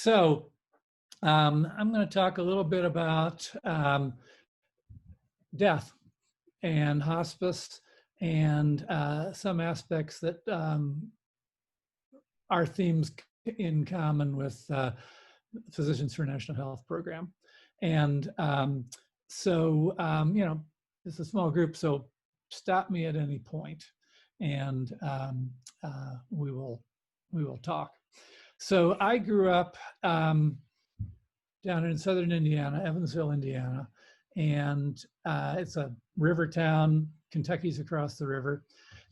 So I'm going to talk a little bit about death and hospice and some aspects that are themes in common with Physicians for National Health Program. And you know, it's a small group, so stop me at any point and we will talk. So I grew up down in southern Indiana, Evansville, Indiana, and it's a river town. Kentucky's across the river.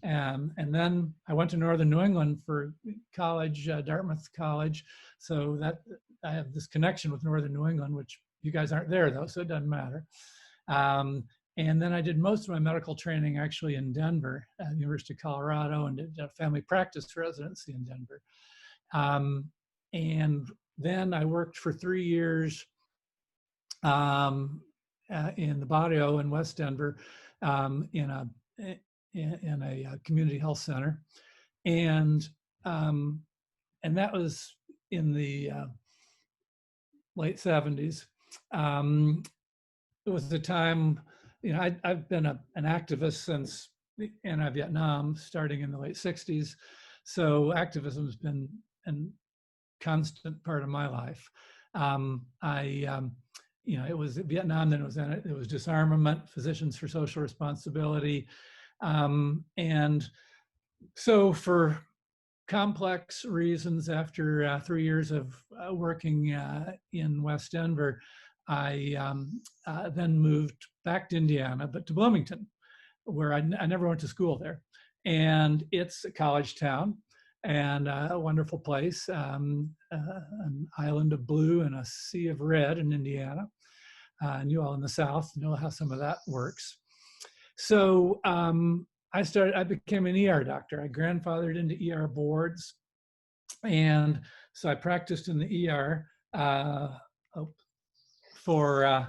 And then I went to northern New England for college, Dartmouth College. So that I have this connection with northern New England, which you guys aren't there though, so it doesn't matter. And then I did most of my medical training actually in Denver, at the University of Colorado, and did a family practice residency in Denver. And then I worked for 3 years in the barrio in West Denver in a community health center, and that was in the late 70s. It was the time, you know, I've been an activist since the anti-Vietnam, starting in the late 60s. So activism has been a constant part of my life. You know, it was Vietnam, then it was disarmament, Physicians for Social Responsibility. And so for complex reasons, after 3 years of working in West Denver, I then moved back to Indiana, but to Bloomington, where I never went to school there. And it's a college town and a wonderful place, an island of blue and a sea of red in Indiana. And you all in the South know how some of that works. So I became an ER doctor. I grandfathered into ER boards. And so I practiced in the ER for,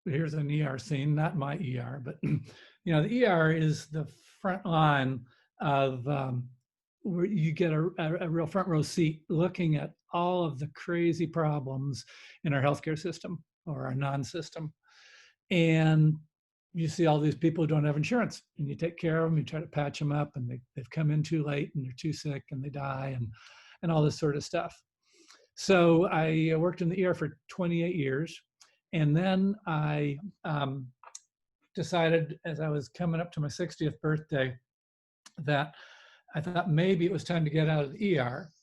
here's an ER scene, not my ER, but you know, the ER is the front line of where you get a real front row seat looking at all of the crazy problems in our healthcare system or our non-system. And you see all these people who don't have insurance, and you take care of them, you try to patch them up, and they've come in too late and they're too sick and they die and all this sort of stuff. So I worked in the ER for 28 years. And then I decided, as I was coming up to my 60th birthday, that I thought maybe it was time to get out of the ER.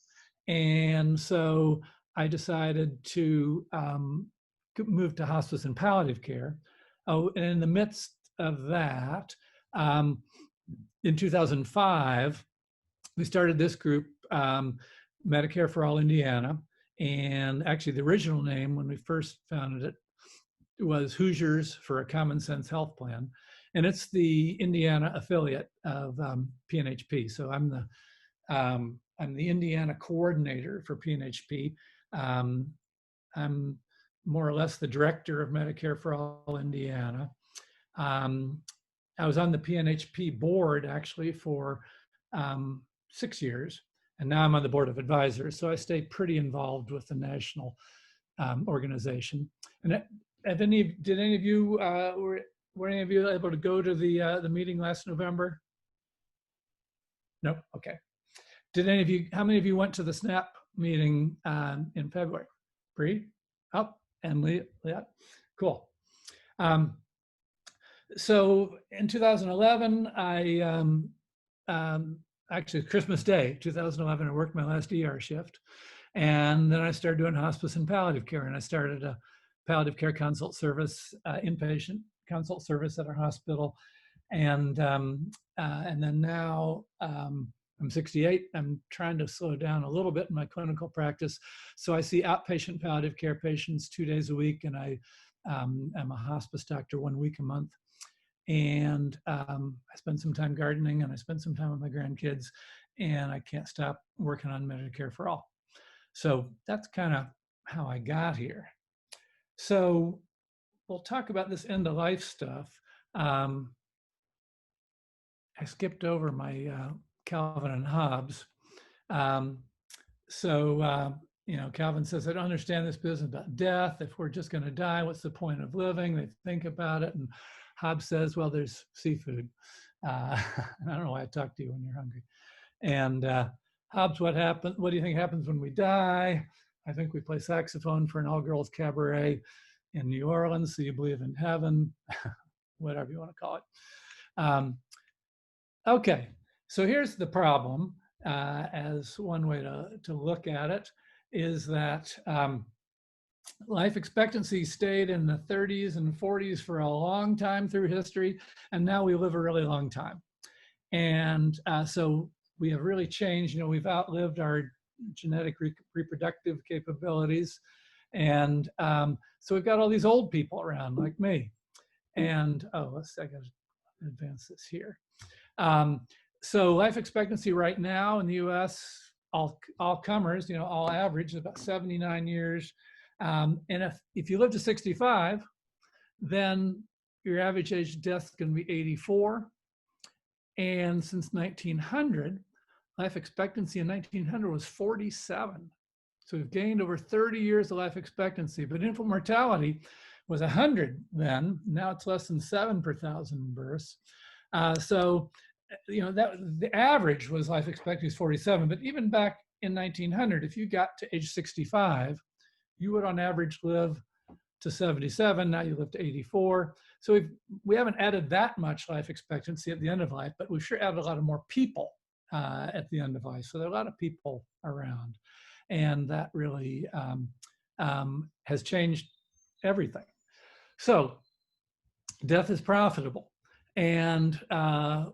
And so I decided to move to hospice and palliative care. Oh, and in the midst of that, in 2005, we started this group, Medicare for All Indiana. And actually the original name when we first founded it was Hoosiers for a Common Sense Health Plan. And it's the Indiana affiliate of PNHP. So I'm the Indiana coordinator for PNHP. I'm more or less the director of Medicare for All Indiana. I was on the PNHP board actually for 6 years, and now I'm on the board of advisors. So I stay pretty involved with the national organization. And did any of you were any of you able to go to the meeting last November? No. Okay. Did any of you? How many of you went to the SNAP meeting in February? Bree? Oh, and Leah. Cool. So in 2011, actually Christmas Day, 2011, I worked my last ER shift. And then I started doing hospice and palliative care. And I started a palliative care consult service, inpatient consult service at our hospital. And then now I'm 68. I'm trying to slow down a little bit in my clinical practice. So I see outpatient palliative care patients 2 days a week. And I am a hospice doctor 1 week a month. And I spend some time gardening, and I spend some time with my grandkids, and I can't stop working on Medicare for All. So that's kind of how I got here. So we'll talk about this end of life stuff. I skipped over my Calvin and Hobbes. Calvin says, I don't understand this business about death. If we're just going to die, what's the point of living? They think about it. And Hobbes says, well, there's seafood. I don't know why I talk to you when you're hungry. And Hobbes, what do you think happens when we die? I think we play saxophone for an all-girls cabaret in New Orleans, so you believe in heaven, whatever you want to call it. Okay, so here's the problem, as one way to look at it, is that life expectancy stayed in the 30s and 40s for a long time through history, and now we live a really long time. And so we have really changed. We've outlived our genetic reproductive capabilities. And so we've got all these old people around like me. And, I gotta advance this here. So life expectancy right now in the US, all comers, all average, is about 79 years. And if you live to 65, then your average age of death is going to be 84. And since 1900, life expectancy in 1900 was 47. So we've gained over 30 years of life expectancy, but infant mortality was 100 then. Now it's less than 7 per 1,000 births. So, that the average was life expectancy is 47, but even back in 1900, if you got to age 65, you would on average live to 77. Now you live to 84. So we haven't added that much life expectancy at the end of life, but we've sure added a lot of more people at the end of life. So there are a lot of people around, and that really has changed everything. So death is profitable. And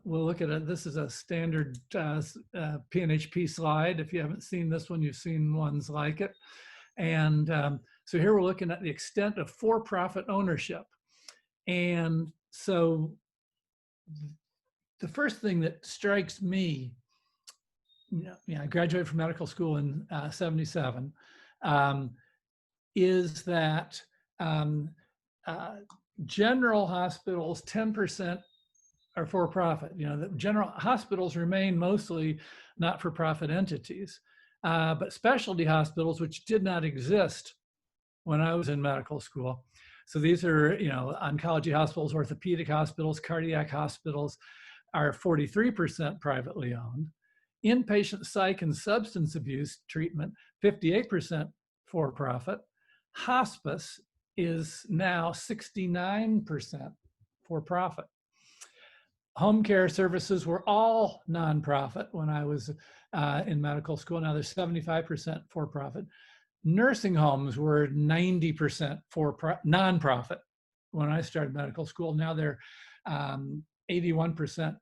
we'll look at it. This is a standard PNHP slide. If you haven't seen this one, you've seen ones like it. And so here we're looking at the extent of for-profit ownership. And so the first thing that strikes me, I graduated from medical school in 77, is that general hospitals, 10% are for-profit. The general hospitals remain mostly not-for-profit entities, but specialty hospitals, which did not exist when I was in medical school. So these are, oncology hospitals, orthopedic hospitals, cardiac hospitals are 43% privately owned. Inpatient psych and substance abuse treatment, 58% for-profit. Hospice is now 69% for-profit. Home care services were all nonprofit when I was in medical school. Now they're 75% for-profit. Nursing homes were 90% nonprofit when I started medical school. Now they're 81%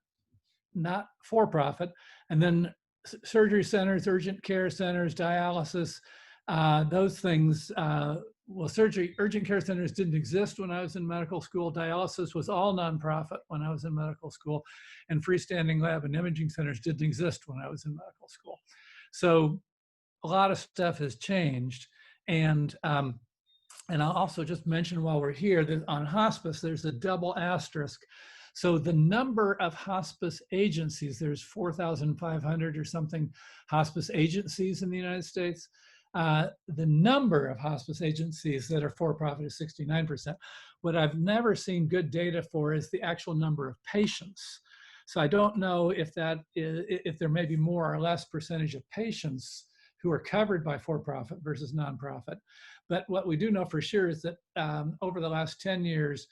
not for-profit. And then surgery centers, urgent care centers, dialysis, those things, urgent care centers didn't exist when I was in medical school. Dialysis was all nonprofit when I was in medical school. And freestanding lab and imaging centers didn't exist when I was in medical school. So a lot of stuff has changed. And I'll also just mention while we're here that on hospice, there's a double asterisk. So the number of hospice agencies, there's 4,500 or something hospice agencies in the United States. The number of hospice agencies that are for-profit is 69%. What I've never seen good data for is the actual number of patients. So I don't know if there may be more or less percentage of patients who are covered by for-profit versus nonprofit. But what we do know for sure is that over the last 10 years,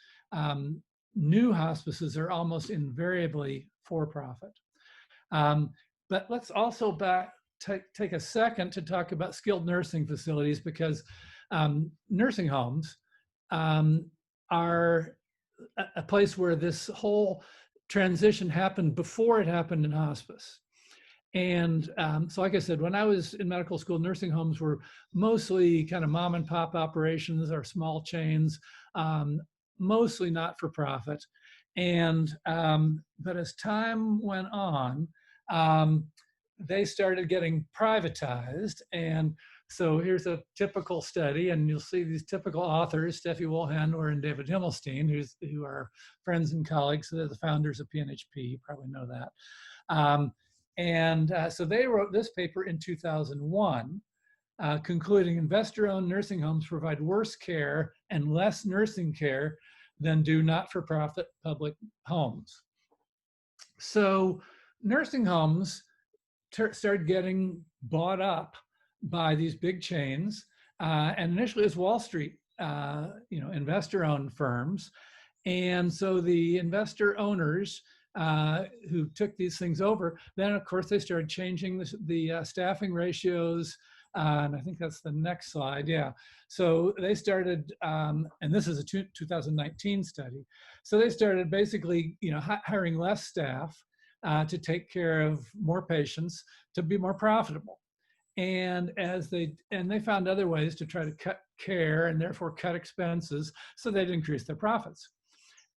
new hospices are almost invariably for-profit. But let's also take a second to talk about skilled nursing facilities, because nursing homes are a place where this whole transition happened before it happened in hospice. And so like I said, when I was in medical school, nursing homes were mostly kind of mom and pop operations or small chains, mostly not for profit. And but as time went on, they started getting privatized. And so here's a typical study, and you'll see these typical authors, Steffi Wohlhandler and David Himmelstein, who are friends and colleagues. So they're the founders of PNHP, you probably know that. So they wrote this paper in 2001, concluding investor-owned nursing homes provide worse care and less nursing care than do not-for-profit public homes. So nursing homes started getting bought up by these big chains, and initially it was Wall Street, investor-owned firms. And so the investor owners who took these things over, then of course they started changing the staffing ratios. And I think that's the next slide. Yeah. So they started, and this is a 2019 study. So they started basically, hiring less staff to take care of more patients to be more profitable. And they found other ways to try to cut care and therefore cut expenses so they'd increase their profits.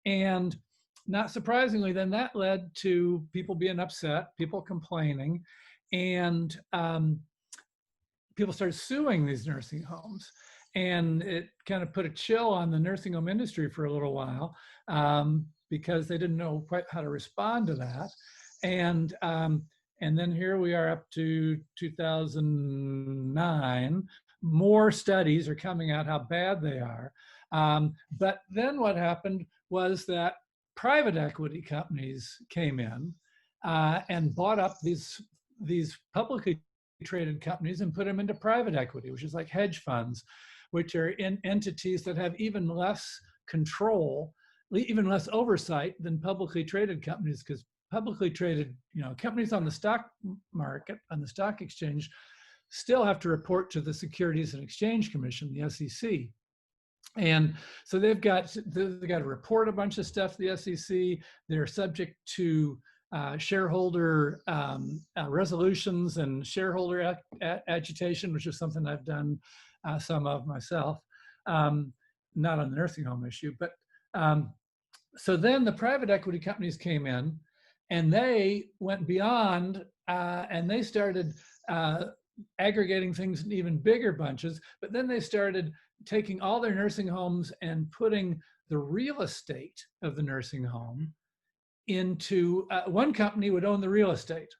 And not surprisingly, then that led to people being upset, people complaining, and people started suing these nursing homes. And it kind of put a chill on the nursing home industry for a little while because they didn't know quite how to respond to that. And then here we are up to 2009. More studies are coming out how bad they are. But then what happened was that private equity companies came in and bought up these publicly traded companies and put them into private equity, which is like hedge funds, which are in entities that have even less control, even less oversight than publicly traded companies, because publicly traded, companies on the stock market, on the stock exchange, still have to report to the Securities and Exchange Commission, the SEC. And so they've got to report a bunch of stuff to the SEC. They're subject to shareholder resolutions and shareholder agitation, which is something I've done some of myself, not on the nursing home issue. But so then the private equity companies came in and they went beyond and they started aggregating things in even bigger bunches. But then they started taking all their nursing homes and putting the real estate of the nursing home into one company would own the real estate.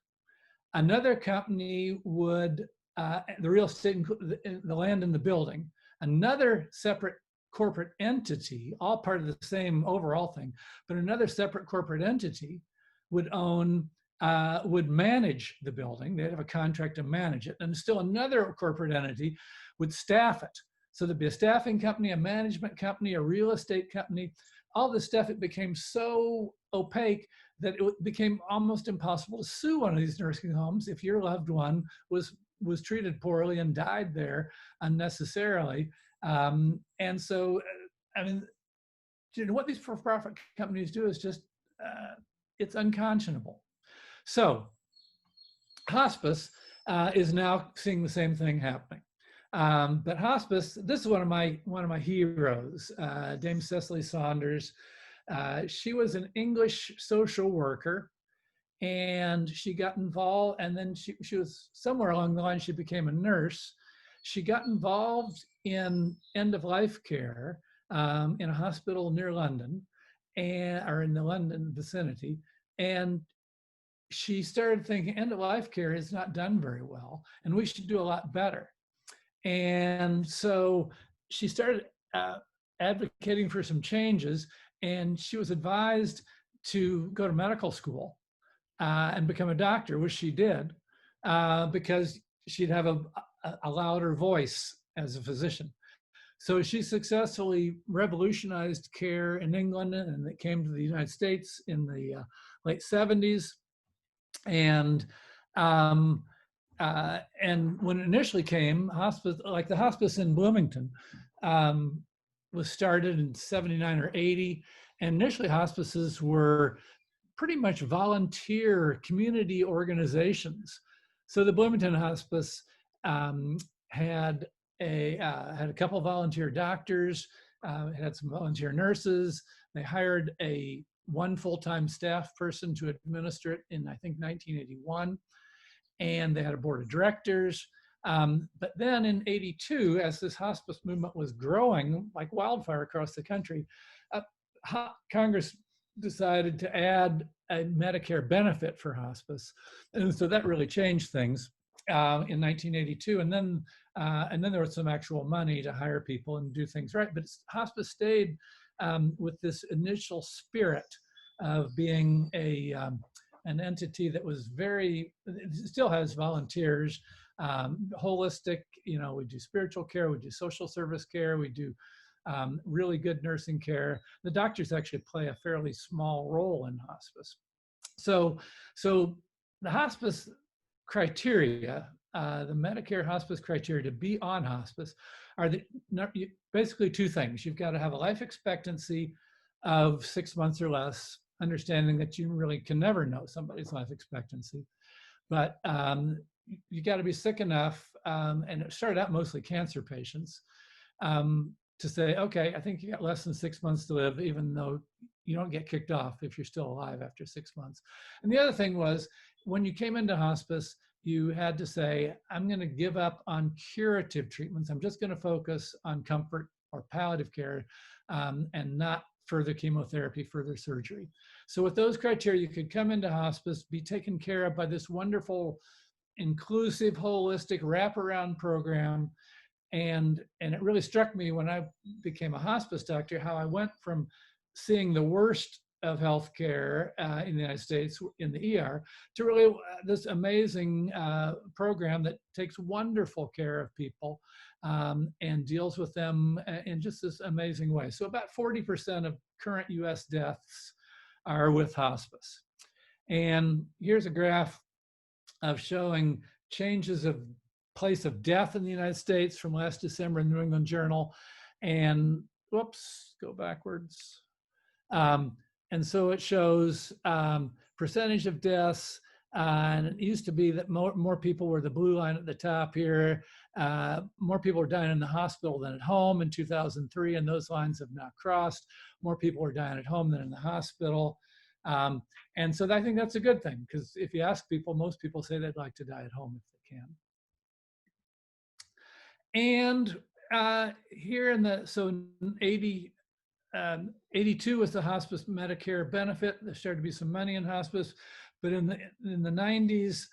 Another company would, the real estate, the land in the building. Another separate corporate entity, all part of the same overall thing, but another separate corporate entity would own, would manage the building. They'd have a contract to manage it. And still another corporate entity would staff it. So there'd be a staffing company, a management company, a real estate company, all this stuff. It became so opaque that it became almost impossible to sue one of these nursing homes if your loved one was treated poorly and died there unnecessarily. And so, I mean, what these for-profit companies do is just, it's unconscionable. So hospice is now seeing the same thing happening. But hospice, this is one of my heroes, Dame Cecily Saunders. She was an English social worker, and she got involved, and then she was somewhere along the line, she became a nurse. She got involved in end-of-life care in a hospital near London, or in the London vicinity. And she started thinking end-of-life care is not done very well, and we should do a lot better. And so she started advocating for some changes, and she was advised to go to medical school and become a doctor, which she did, because she'd have a louder voice as a physician. So she successfully revolutionized care in England, and it came to the United States in the late 70s. And when it initially came, hospice, like the hospice in Bloomington, was started in 79 or 80. And initially hospices were pretty much volunteer community organizations. So the Bloomington Hospice had a couple of volunteer doctors, had some volunteer nurses. They hired one full-time staff person to administer it in, I think, 1981. And they had a board of directors. But then in 82, as this hospice movement was growing like wildfire across the country, Congress decided to add a Medicare benefit for hospice. And so that really changed things. in 1982, and then there was some actual money to hire people and do things right. But hospice stayed with this initial spirit of being an entity that was very, it still has volunteers, holistic. You know, we do spiritual care, we do social service care, we do really good nursing care. The doctors actually play a fairly small role in hospice. So the hospice criteria, the Medicare hospice criteria to be on hospice are basically two things. You've got to have a life expectancy of 6 months or less, understanding that you really can never know somebody's life expectancy. But you got to be sick enough, and it started out mostly cancer patients, to say, okay, I think you got less than 6 months to live, even though you don't get kicked off if you're still alive after 6 months. And the other thing was, when you came into hospice, you had to say, I'm going to give up on curative treatments. I'm just going to focus on comfort or palliative care, and not further chemotherapy, further surgery. So with those criteria, you could come into hospice, be taken care of by this wonderful, inclusive, holistic wraparound program. And it really struck me when I became a hospice doctor, how I went from seeing the worst of healthcare in the United States in the ER to really this amazing program that takes wonderful care of people and deals with them in just this amazing way. So about 40% of current US deaths are with hospice. And here's a graph of showing changes of place of death in the United States from last December in the New England Journal. And whoops, go backwards. And so it shows percentage of deaths. And it used to be that more people were the blue line at the top here. More people were dying in the hospital than at home in 2003, and those lines have now crossed. More people are dying at home than in the hospital. And so I think that's a good thing, because if you ask people, most people say they'd like to die at home if they can. And here in the, so in 82 was the hospice Medicare benefit. There started to be some money in hospice, but in the 90s,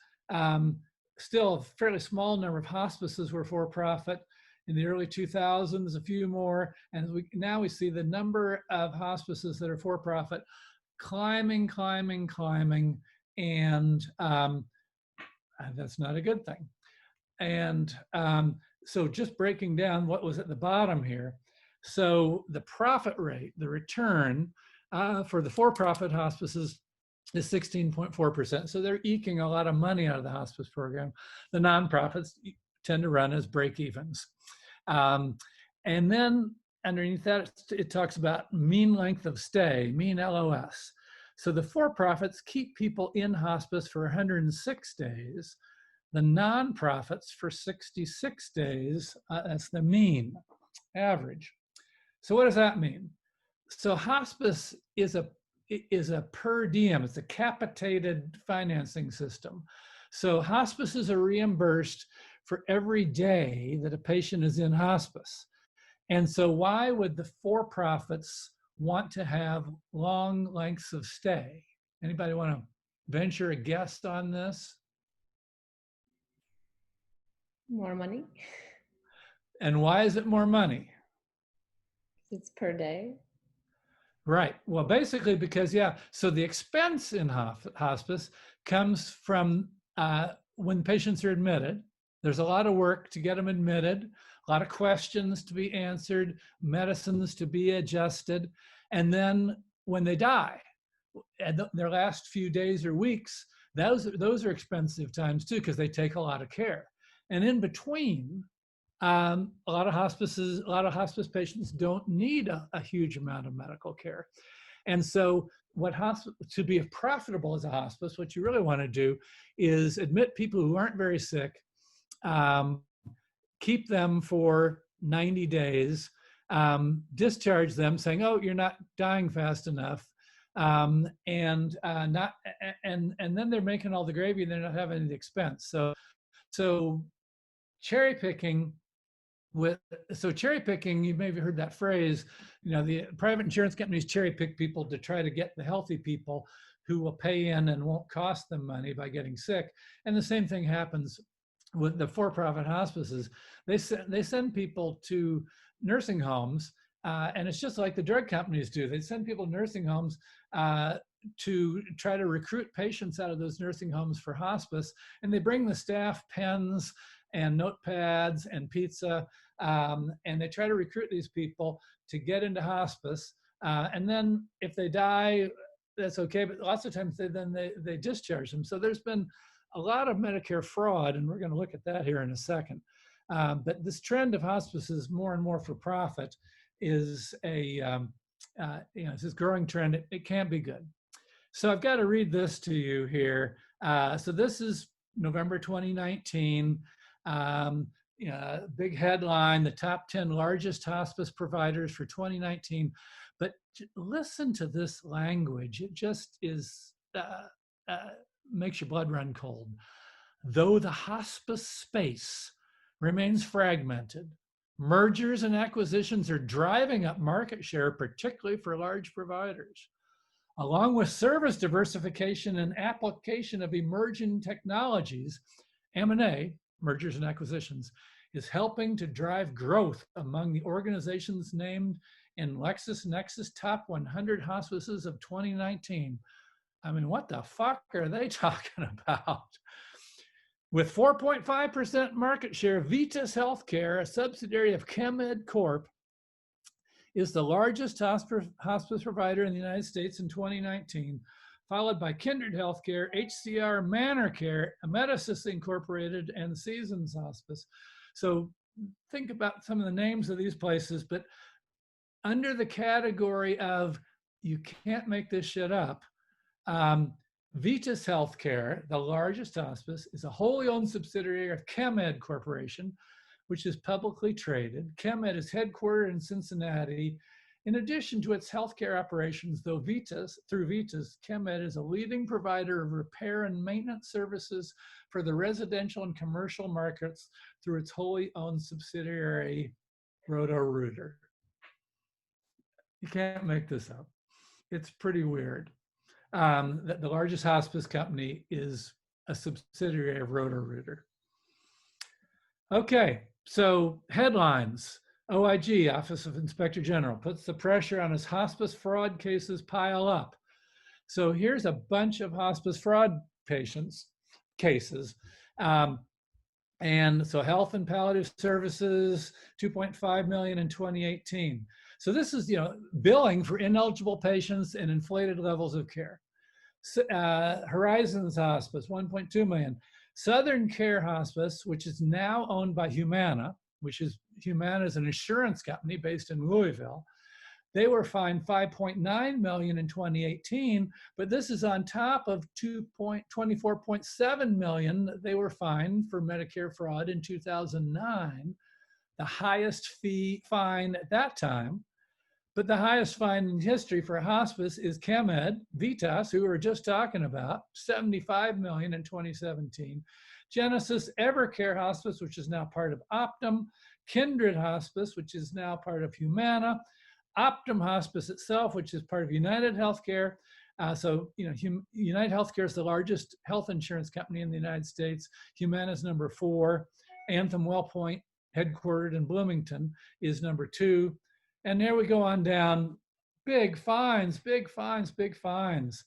still a fairly small number of hospices were for profit. In the early 2000s, a few more, and now we see the number of hospices that are for profit climbing, and that's not a good thing. And so just breaking down what was at the bottom here. So the profit rate, the return for the for-profit hospices is 16.4%. So they're eking a lot of money out of the hospice program. The nonprofits tend to run as break-evens. And then underneath that, it talks about mean length of stay, mean LOS. So the for-profits keep people in hospice for 106 days. The nonprofits for 66 days, that's the mean average. So what does that mean? So hospice is a per diem, it's a capitated financing system. So hospices are reimbursed for every day that a patient is in hospice. And so why would the for-profits want to have long lengths of stay? Anybody want to venture a guess on this? More money. And why is it more money? It's per day. Right. Well, basically because, yeah, so the expense in hospice comes from when patients are admitted. There's a lot of work to get them admitted, a lot of questions to be answered, medicines to be adjusted. And then when they die, and their last few days or weeks, those are expensive times too, because they take a lot of care. And in between, a lot of hospice patients don't need a huge amount of medical care. And so to be profitable as a hospice, what you really want to do is admit people who aren't very sick, keep them for 90 days, discharge them saying, oh, you're not dying fast enough. And then they're making all the gravy and they're not having the expense. So cherry picking, you may have heard that phrase, the private insurance companies cherry pick people to try to get the healthy people who will pay in and won't cost them money by getting sick. And the same thing happens with the for-profit hospices, they send people to nursing homes, and it's just like the drug companies do. They send people to nursing homes to try to recruit patients out of those nursing homes for hospice, and they bring the staff pens and notepads and pizza, and they try to recruit these people to get into hospice. And then if they die, that's okay, but lots of times they discharge them. So there's been a lot of Medicare fraud, and we're going to look at that here in a second. But this trend of hospices more and more for profit is it's this growing trend. It can't be good. So I've got to read this to you here. So this is November 2019. Big headline, the top 10 largest hospice providers for 2019. But listen to this language. It just is, makes your blood run cold. Though the hospice space remains fragmented, mergers and acquisitions are driving up market share, particularly for large providers. Along with service diversification and application of emerging technologies, M&A, mergers and acquisitions, is helping to drive growth among the organizations named in LexisNexis Top 100 Hospices of 2019. I mean, what the fuck are they talking about? With 4.5% market share, Vitas Healthcare, a subsidiary of ChemMed Corp, is the largest hospice provider in the United States in 2019, followed by Kindred Healthcare, HCR Manor Care, Amedisys Incorporated, and Seasons Hospice. So think about some of the names of these places, but under the category of you can't make this shit up, Vitas Healthcare, the largest hospice, is a wholly owned subsidiary of ChemMed Corporation, which is publicly traded. ChemMed is headquartered in Cincinnati. In addition to its healthcare operations, through Vitas, ChemMed is a leading provider of repair and maintenance services for the residential and commercial markets through its wholly owned subsidiary, Roto-Rooter. You can't make this up. It's pretty weird. That the largest hospice company is a subsidiary of Roto-Rooter. Okay, so headlines. OIG, Office of Inspector General, puts the pressure on as hospice fraud cases pile up. So here's a bunch of hospice fraud cases. And so health and palliative services, 2.5 million in 2018. So this is, billing for ineligible patients and inflated levels of care. Horizons Hospice, 1.2 million. Southern Care Hospice, which is now owned by Humana, Humana is an insurance company based in Louisville. They were fined 5.9 million in 2018, but this is on top of 24.7 million that they were fined for Medicare fraud in 2009, the highest fine at that time. But the highest fine in history for a hospice is ChemMed, Vitas, who we were just talking about, 75 million in 2017. Genesis Evercare Hospice, which is now part of Optum. Kindred Hospice, which is now part of Humana. Optum Hospice itself, which is part of United Healthcare. United Healthcare is the largest health insurance company in the United States. Humana is number 4. Anthem WellPoint, headquartered in Bloomington, is number 2. And there we go on down. Big fines, big fines, big fines.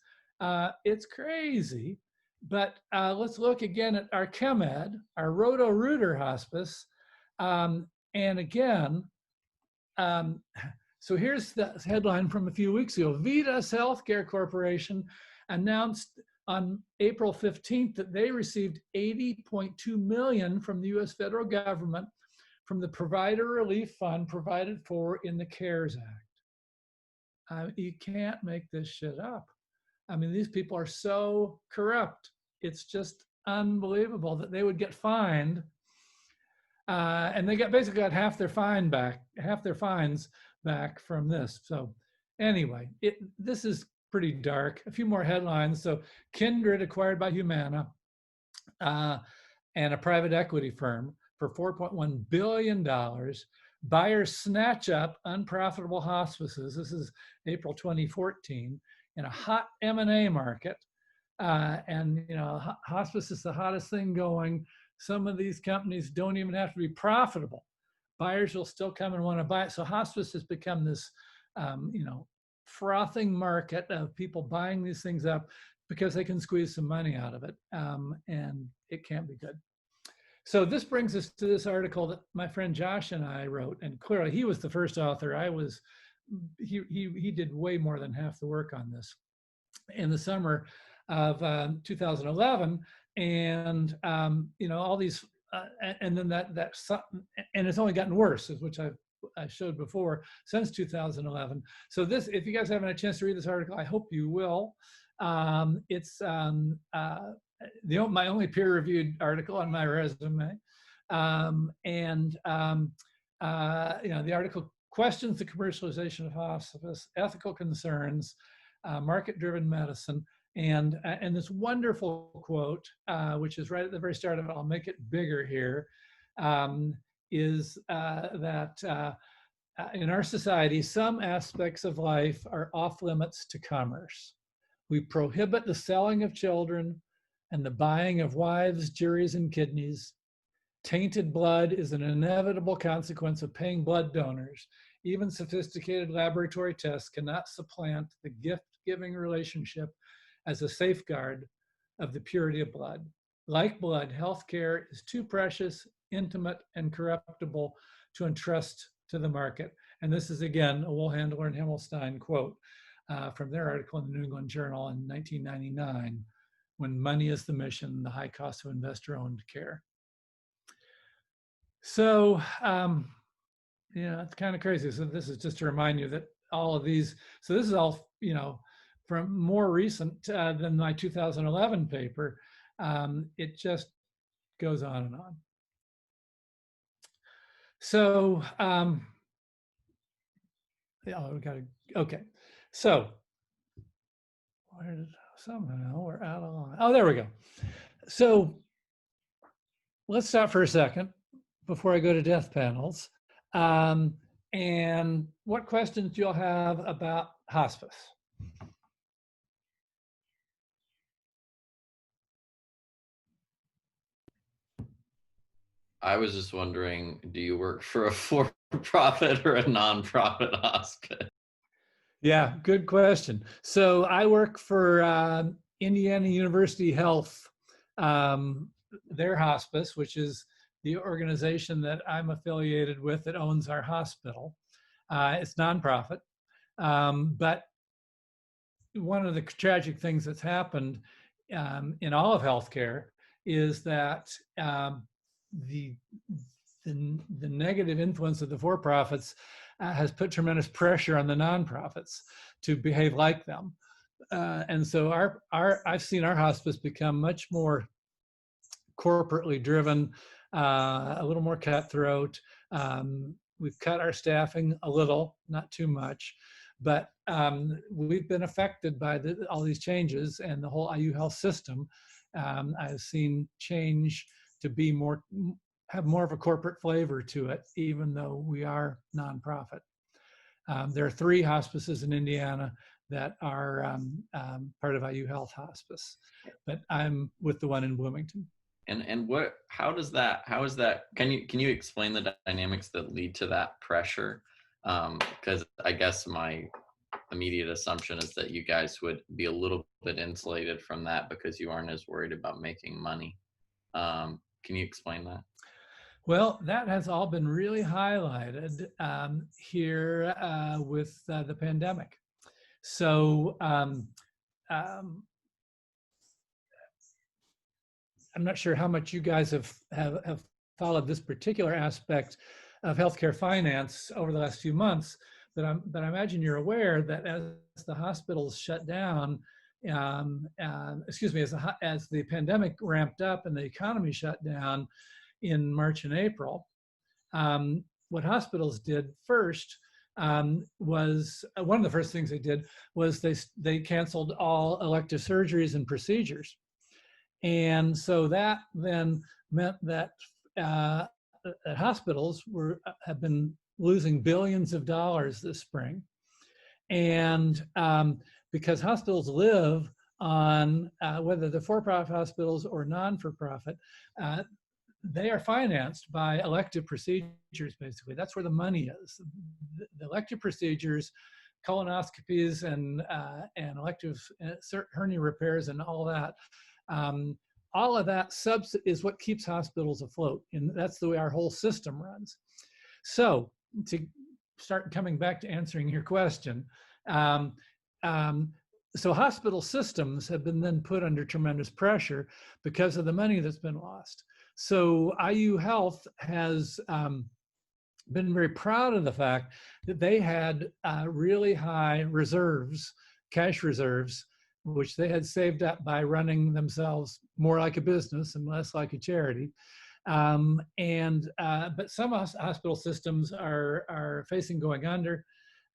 It's crazy. But let's look again at our ChemMed, our Roto-Rooter Hospice. And again, so here's the headline from a few weeks ago. Vitas Healthcare Corporation announced on April 15th that they received 80.2 million from the US federal government from the Provider Relief Fund provided for in the CARES Act. You can't make this shit up. I mean, these people are so corrupt. It's just unbelievable that they would get fined, and they basically got half their fines back from this. So anyway, this is pretty dark. A few more headlines. So Kindred acquired by Humana and a private equity firm for $4.1 billion. Buyers snatch up unprofitable hospices. This is April 2014 in a hot M&A market. And hospice is the hottest thing going. some of these companies don't even have to be profitable. Buyers will still come and want to buy it. So hospice has become this, frothing market of people buying these things up because they can squeeze some money out of it, and it can't be good. So this brings us to this article that my friend Josh and I wrote, and clearly he was the first author. He did way more than half the work on this in the summer of 2011, and all these, and then and it's only gotten worse, which I showed before, since 2011. So this, if you guys haven't had a chance to read this article, I hope you will. It's my only peer-reviewed article on my resume, the article questions the commercialization of hospice, ethical concerns, market-driven medicine, and this wonderful quote, which is right at the very start of it. I'll make it bigger here. Is that in our society, some aspects of life are off limits to commerce. We prohibit the selling of children and the buying of wives, juries, and kidneys. Tainted blood is an inevitable consequence of paying blood donors. Even sophisticated laboratory tests cannot supplant the gift-giving relationship as a safeguard of the purity of blood. Like blood, healthcare is too precious, intimate, and corruptible to entrust to the market. And this is, again, a Woolhandler and Himmelstein quote from their article in the New England Journal in 1999, when money is the mission, the high cost of investor-owned care. So, it's kind of crazy. So this is just to remind you that all of these, so this is all, from more recent than my 2011 paper. It just goes on and on. So, okay. So, somehow we're out of line. Oh, there we go. So let's stop for a second before I go to death panels. And what questions do you all have about hospice? I was just wondering, do you work for a for-profit or a nonprofit hospice? Yeah, good question. So I work for Indiana University Health, their hospice, which is the organization that I'm affiliated with that owns our hospital. It's nonprofit, but one of the tragic things that's happened in all of healthcare is that the negative influence of the for-profits has put tremendous pressure on the nonprofits to behave like them. And so I've seen our hospice become much more corporately driven, a little more cutthroat. We've cut our staffing a little, not too much, but we've been affected by all these changes and the whole IU health system. I've seen change to be have more of a corporate flavor to it, even though we are nonprofit. There are 3 hospices in Indiana that are part of IU Health Hospice, but I'm with the one in Bloomington. And how is that, can you explain the dynamics that lead to that pressure? Because I guess my immediate assumption is that you guys would be a little bit insulated from that because you aren't as worried about making money. Can you explain that? Well, that has all been really highlighted here with the pandemic. So I'm not sure how much you guys have followed this particular aspect of healthcare finance over the last few months, but I imagine you're aware that as the hospitals shut down, as the pandemic ramped up and the economy shut down in March and April, what hospitals did first was, one of the first things they did was they canceled all elective surgeries and procedures. And so that then meant that hospitals have been losing billions of dollars this spring. And because hospitals live on, whether they're for-profit hospitals or non-for-profit, they are financed by elective procedures, basically. That's where the money is. The elective procedures, colonoscopies and elective hernia repairs and all of that is what keeps hospitals afloat. And that's the way our whole system runs. So to start coming back to answering your question, so hospital systems have been then put under tremendous pressure because of the money that's been lost. So IU Health has been very proud of the fact that they had really high reserves, cash reserves, which they had saved up by running themselves more like a business and less like a charity. But some hospital systems are facing going under,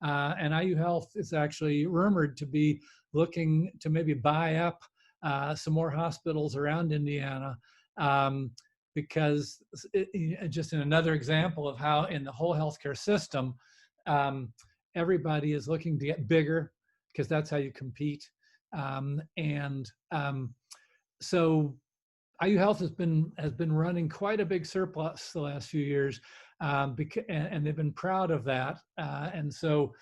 and IU Health is actually rumored to be looking to maybe buy up some more hospitals around Indiana, because just in another example of how in the whole healthcare system, everybody is looking to get bigger because that's how you compete. So IU Health has been running quite a big surplus the last few years, and they've been proud of that. And so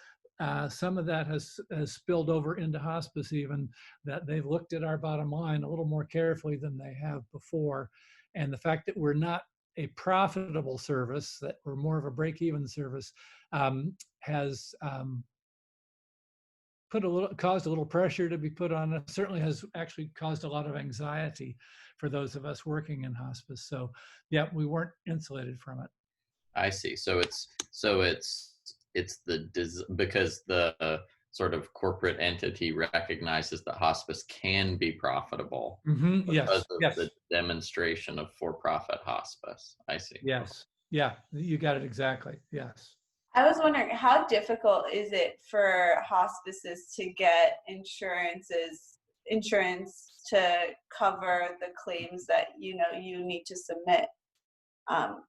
some of that has spilled over into hospice, even that they've looked at our bottom line a little more carefully than they have before. And the fact that we're not a profitable service, that we're more of a break-even service, has caused a little pressure to be put on it. Certainly has actually caused a lot of anxiety for those of us working in hospice. So yeah, we weren't insulated from it. I see. So it's because the sort of corporate entity recognizes that hospice can be profitable Yes. because of Yes. the demonstration of for-profit hospice. I see. Yes. Yeah, you got it exactly. Yes. I was wondering, how difficult is it for hospices to get insurance to cover the claims that you need to submit?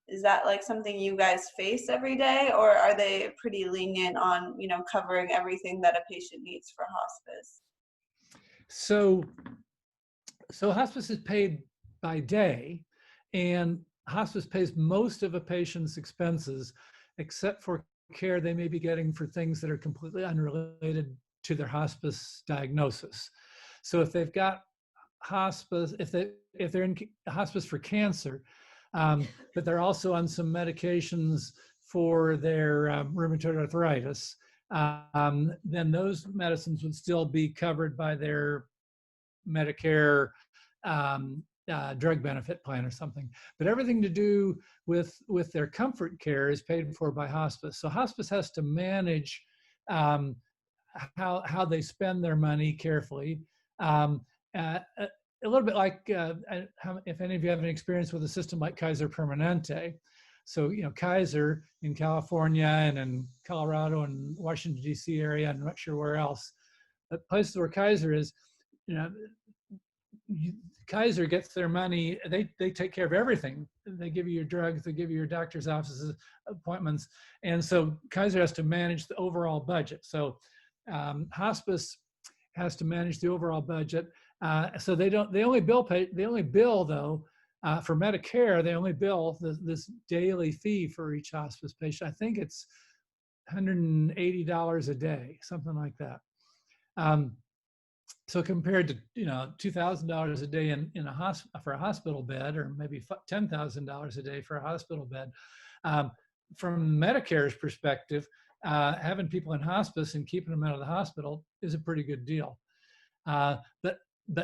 Is that like something you guys face every day, or are they pretty lenient on covering everything that a patient needs for hospice? So hospice is paid by day, and hospice pays most of a patient's expenses, except for care they may be getting for things that are completely unrelated to their hospice diagnosis. So if they've got hospice, if they're in hospice for cancer, but they're also on some medications for their rheumatoid arthritis, then those medicines would still be covered by their Medicare drug benefit plan or something. But everything to do with their comfort care is paid for by hospice. So hospice has to manage how they spend their money carefully. A little bit like if any of you have any experience with a system like Kaiser Permanente. So, Kaiser in California and in Colorado and Washington, D.C. area, I'm not sure where else, but places where Kaiser is, Kaiser gets their money, they take care of everything. They give you your drugs, they give you your doctor's offices, appointments. And so Kaiser has to manage the overall budget. So hospice has to manage the overall budget. So they only bill though, for Medicare, they only bill this daily fee for each hospice patient. I think it's $180 a day, something like that. So compared to $2,000 a day for a hospital bed, or maybe $10,000 a day for a hospital bed, from Medicare's perspective, having people in hospice and keeping them out of the hospital is a pretty good deal.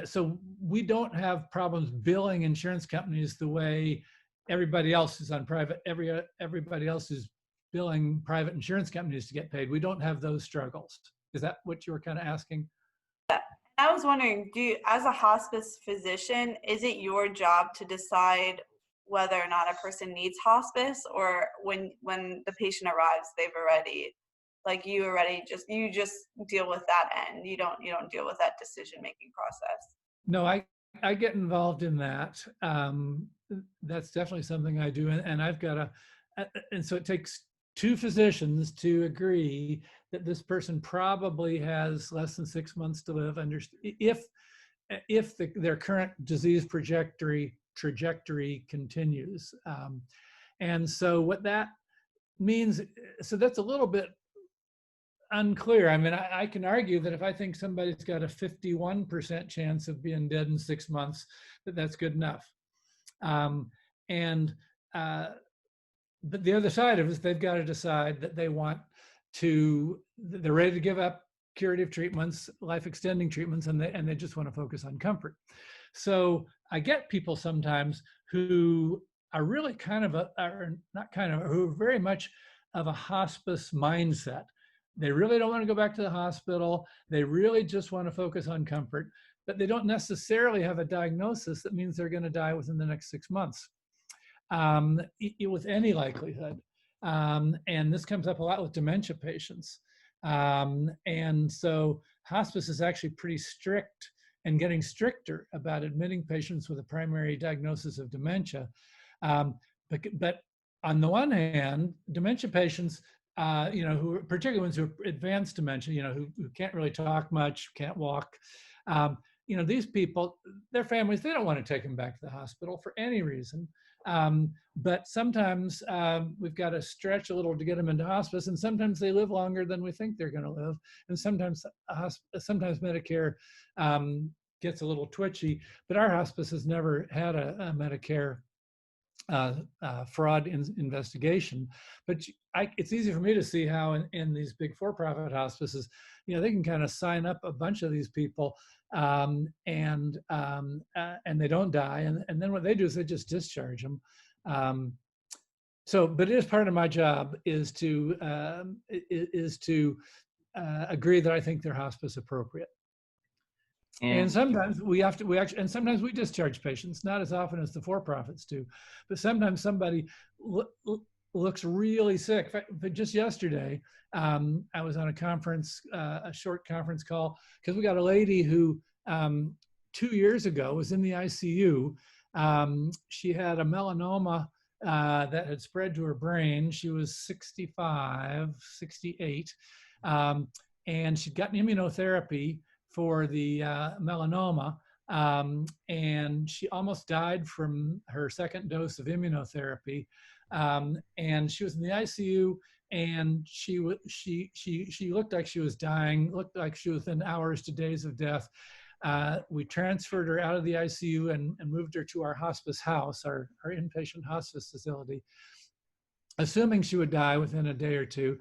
So we don't have problems billing insurance companies the way everybody else is on private. Everybody else is billing private insurance companies to get paid. We don't have those struggles. Is that what you were kind of asking? I was wondering, as a hospice physician, is it your job to decide whether or not a person needs hospice, or when the patient arrives, you just deal with that end? You don't deal with that decision-making process? No, I get involved in that. That's definitely something I do, and I've got and so it takes two physicians to agree that this person probably has less than 6 months to live, if their current disease trajectory trajectory continues. And so what that means, so that's a little bit unclear. I mean, I can argue that if I think somebody's got a 51% chance of being dead in 6 months, that's good enough. And but the other side of it is they've got to decide that they want to, they're ready to give up curative treatments, life extending treatments, and they just want to focus on comfort. So I get people sometimes who are really kind of who are very much of a hospice mindset. They really don't want to go back to the hospital. They really just want to focus on comfort, but they don't necessarily have a diagnosis that means they're going to die within the next 6 months. With any likelihood. And this comes up a lot with dementia patients. And so hospice is actually pretty strict and getting stricter about admitting patients with a primary diagnosis of dementia. But on the one hand, dementia patients, who particularly ones who are advanced dementia, who can't really talk much, can't walk, these people, their families, they don't want to take them back to the hospital for any reason. But sometimes we've got to stretch a little to get them into hospice, and sometimes they live longer than we think they're going to live. And sometimes Medicare gets a little twitchy, but our hospice has never had a Medicare fraud investigation. But it's easy for me to see how in these big for-profit hospices, they can kind of sign up a bunch of these people and they don't die. And then what they do is they just discharge them. But it is part of my job is to agree that I think they're hospice appropriate. And sometimes and sometimes we discharge patients, not as often as the for-profits do, but sometimes somebody looks really sick. But just yesterday, I was on a short conference call, because we got a lady who 2 years ago was in the ICU. She had a melanoma that had spread to her brain. She was 65, 68, and she'd gotten immunotherapy for the melanoma, and she almost died from her second dose of immunotherapy. And she was in the ICU, and she looked like she was dying, looked like she was within hours to days of death. We transferred her out of the ICU and moved her to our hospice house, our inpatient hospice facility, assuming she would die within a day or two.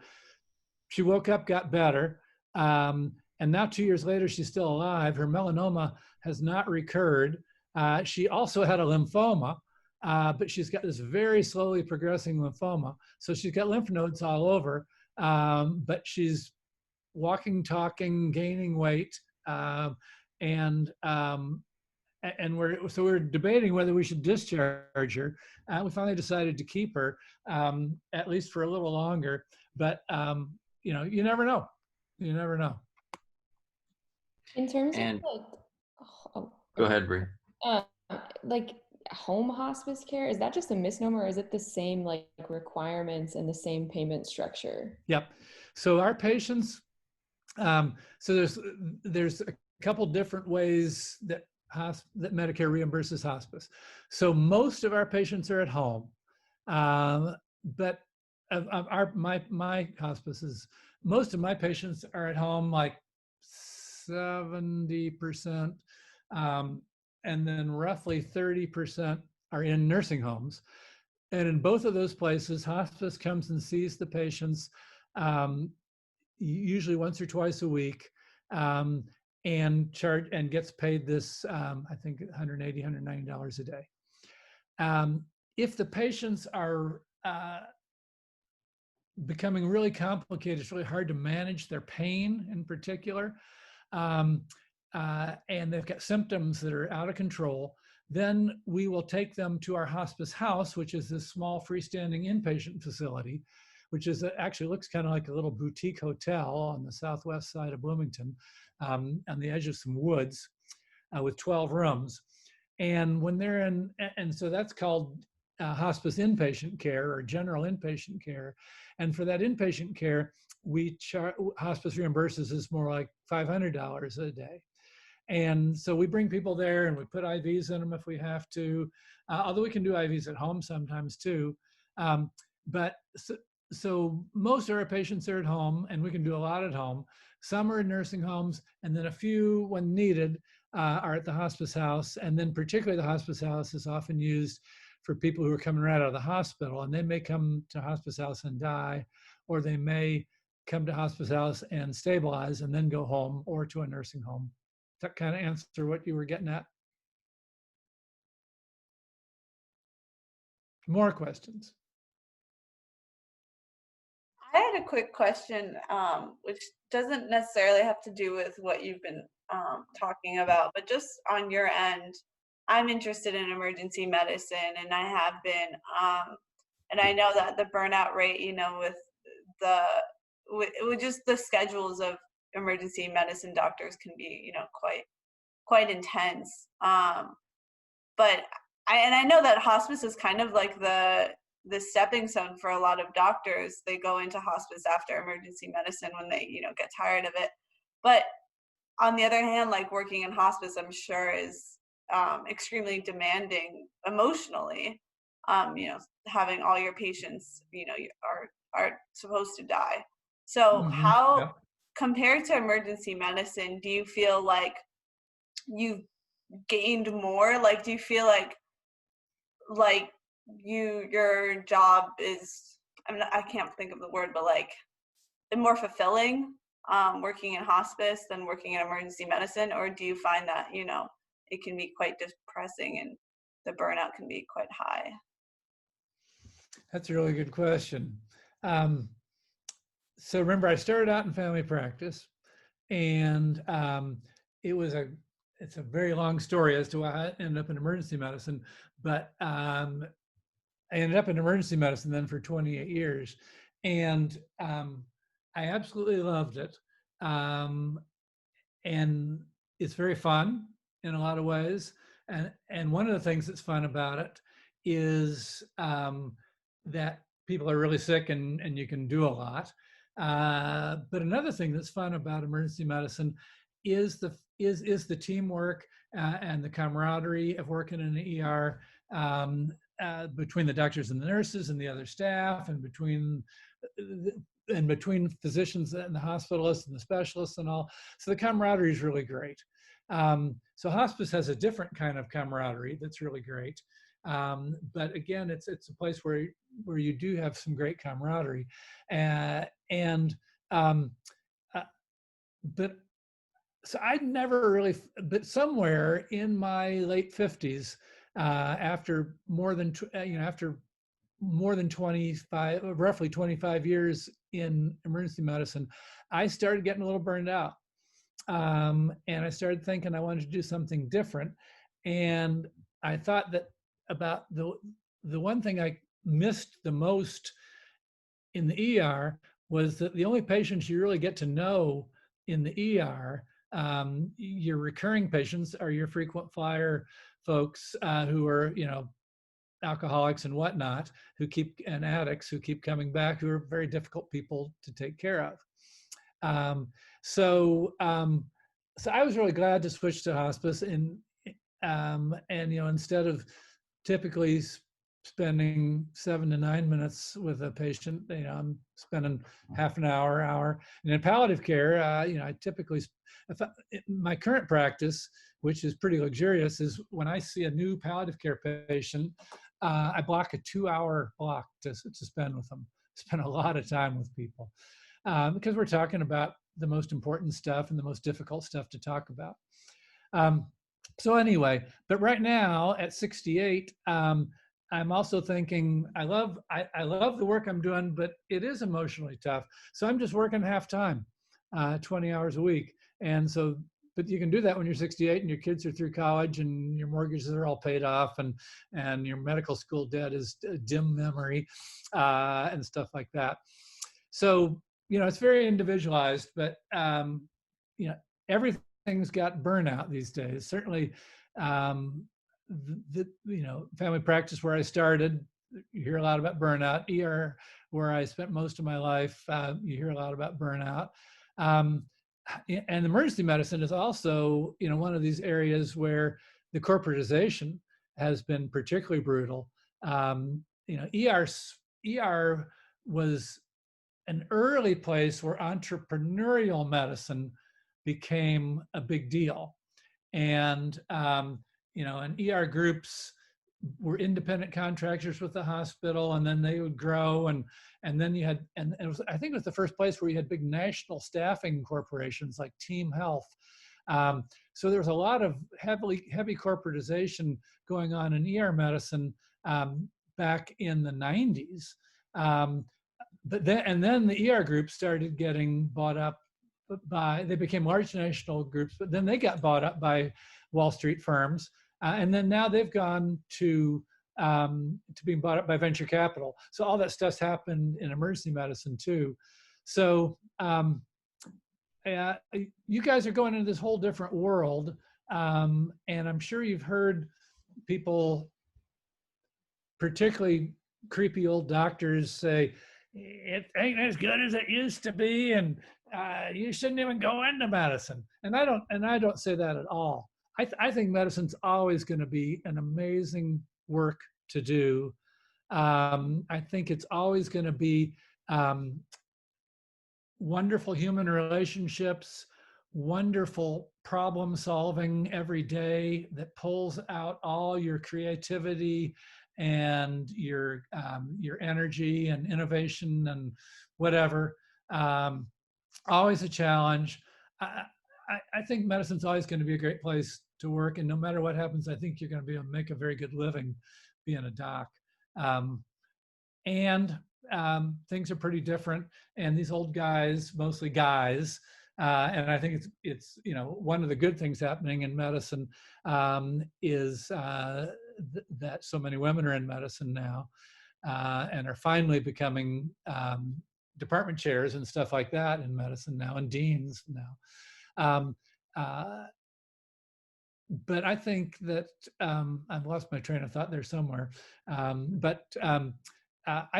She woke up, got better. And now 2 years later, she's still alive. Her melanoma has not recurred. She also had a lymphoma, but she's got this very slowly progressing lymphoma. So she's got lymph nodes all over, but she's walking, talking, gaining weight. And we're debating whether we should discharge her. We finally decided to keep her, at least for a little longer. But you never know. You never know. In terms And of go ahead, Bree. like home hospice care, is that just a misnomer, or is it the same like requirements and the same payment structure? Yep. So our patients, so there's a couple different ways that Medicare reimburses hospice. So most of our patients are at home, but my hospices, most of my patients are at home, like 70%, and then roughly 30% are in nursing homes. And in both of those places, hospice comes and sees the patients usually once or twice a week, and gets paid this, I think $180, $190 a day. If the patients are becoming really complicated, it's really hard to manage their pain in particular, and they've got symptoms that are out of control, then we will take them to our hospice house, which is this small freestanding inpatient facility, which actually looks kind of like a little boutique hotel on the southwest side of Bloomington, on the edge of some woods, with 12 rooms. And when they're in, and so that's called hospice inpatient care or general inpatient care. And for that inpatient care, hospice reimburses us more like $500 a day. And so we bring people there and we put IVs in them if we have to, although we can do IVs at home sometimes too. But so most of our patients are at home, and we can do a lot at home. Some are in nursing homes, and then a few, when needed, are at the hospice house. And then particularly the hospice house is often used for people who are coming right out of the hospital, and they may come to hospice house and die, or they may come to hospice house and stabilize and then go home or to a nursing home. Does that kind of answer what you were getting at? More questions? I had a quick question, which doesn't necessarily have to do with what you've been talking about, but just on your end, I'm interested in emergency medicine, and I have been, and I know that the burnout rate, with the with just the schedules of emergency medicine doctors can be, quite intense. But I know that hospice is kind of like the stepping stone for a lot of doctors. They go into hospice after emergency medicine when they, get tired of it. But on the other hand, like working in hospice, I'm sure is extremely demanding emotionally. Having all your patients, are supposed to die. So how, Yeah. compared to emergency medicine, do you feel like you've gained more? Like, do you feel like your job is, I can't think of the word, but like more fulfilling working in hospice than working in emergency medicine? Or do you find that it can be quite depressing and the burnout can be quite high? That's a really good question. So remember, I started out in family practice, and it's a very long story as to why I ended up in emergency medicine, but I ended up in emergency medicine then for 28 years, and I absolutely loved it. And it's very fun in a lot of ways. And one of the things that's fun about it is that people are really sick, and you can do a lot. But another thing that's fun about emergency medicine is the teamwork and the camaraderie of working in an ER, between the doctors and the nurses and the other staff, and between physicians and the hospitalists and the specialists and all. So the camaraderie is really great. So hospice has a different kind of camaraderie that's really great. But again, it's a place where you do have some great camaraderie. But so I'd never really, but somewhere in my late 50s, after more than 25, roughly 25 years in emergency medicine, I started getting a little burned out. And I started thinking I wanted to do something different. And I thought that about the one thing I missed the most in the ER was that the only patients you really get to know in the ER, your recurring patients, are your frequent flyer folks who are, alcoholics and whatnot, and addicts who keep coming back, who are very difficult people to take care of. So I was really glad to switch to hospice, and instead of typically spending 7 to 9 minutes with a patient, I'm spending half an hour. And in palliative care, I typically, my current practice, which is pretty luxurious, is when I see a new palliative care patient, I block a 2-hour block to spend with them. Spend a lot of time with people because we're talking about the most important stuff and the most difficult stuff to talk about. So anyway, but right now at 68, I'm also thinking I love the work I'm doing, but it is emotionally tough. So I'm just working half time, 20 hours a week. And so, but you can do that when you're 68 and your kids are through college and your mortgages are all paid off, and your medical school debt is a dim memory, and stuff like that. So, it's very individualized, but, everything's got burnout these days. Certainly, family practice where I started, you hear a lot about burnout. ER, where I spent most of my life, you hear a lot about burnout. and emergency medicine is also, one of these areas where the corporatization has been particularly brutal. ER was an early place where entrepreneurial medicine became a big deal. And, and ER groups were independent contractors with the hospital, and then they would grow. And then you had, and it was, I think it was the first place where you had big national staffing corporations like Team Health. So there was a lot of heavy corporatization going on in ER medicine back in the 90s. But then the ER groups started getting bought up they became large national groups, but then they got bought up by Wall Street firms. And then now they've gone to being bought up by venture capital. So all that stuff's happened in emergency medicine too. So you guys are going into this whole different world. And I'm sure you've heard people, particularly creepy old doctors, say, it ain't as good as it used to be, and you shouldn't even go into medicine. And I don't say that at all. I think medicine's always going to be an amazing work to do. I think it's always going to be wonderful human relationships, wonderful problem solving every day that pulls out all your creativity and your energy and innovation and whatever. Always a challenge. I think medicine's always going to be a great place to work, and no matter what happens, I think you're going to be able to make a very good living being a doc. Things are pretty different, and these old guys, mostly guys, and I think it's one of the good things happening in medicine is that so many women are in medicine now and are finally becoming department chairs and stuff like that in medicine now, and deans now. But I think that I've lost my train of thought there somewhere. I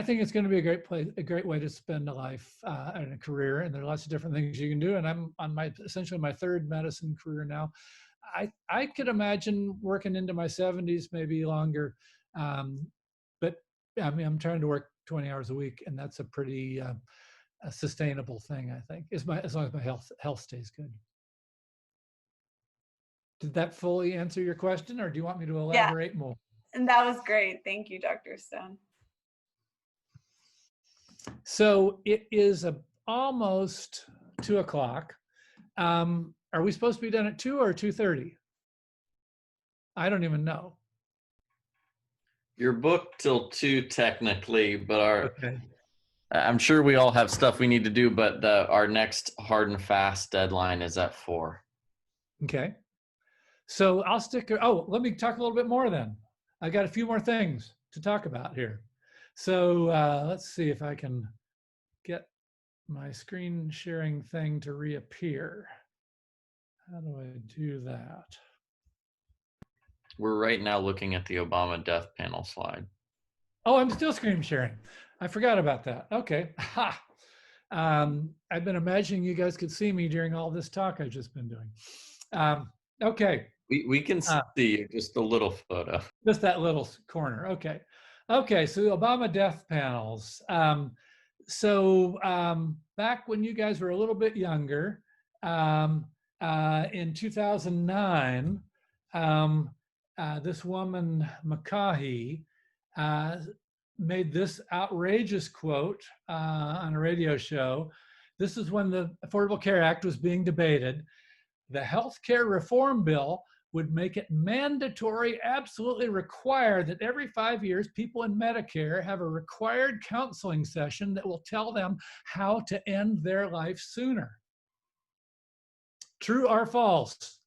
think it's going to be a great way to spend a life and a career, and there are lots of different things you can do. And I'm on essentially my third medicine career now. I could imagine working into my 70s, maybe longer. But I mean, I'm trying to work 20 hours a week, and that's a pretty a sustainable thing, I think, as long as my health stays good. Did that fully answer your question, or do you want me to elaborate more? And that was great. Thank you, Dr. Stone. So it is almost 2 o'clock. Are we supposed to be done at 2 or 2:30? I don't even know. You're booked till 2 technically, but Okay. I'm sure we all have stuff we need to do, but our next hard and fast deadline is at 4. Okay. So I'll stick. Let me talk a little bit more then. I got a few more things to talk about here. So let's see if I can get my screen sharing thing to reappear. How do I do that? We're right now looking at the Obama death panel slide. Oh, I'm still screen sharing. I forgot about that. Okay. Ha. I've been imagining you guys could see me during all this talk I've just been doing. Okay. We can see just a little photo. Just that little corner. Okay. Okay. So the Obama death panels. Back when you guys were a little bit younger, in 2009, this woman, McCaughey, made this outrageous quote on a radio show. This is when the Affordable Care Act was being debated. The health care reform bill would make it mandatory, absolutely required, that every 5 years, people in Medicare have a required counseling session that will tell them how to end their life sooner. True or false?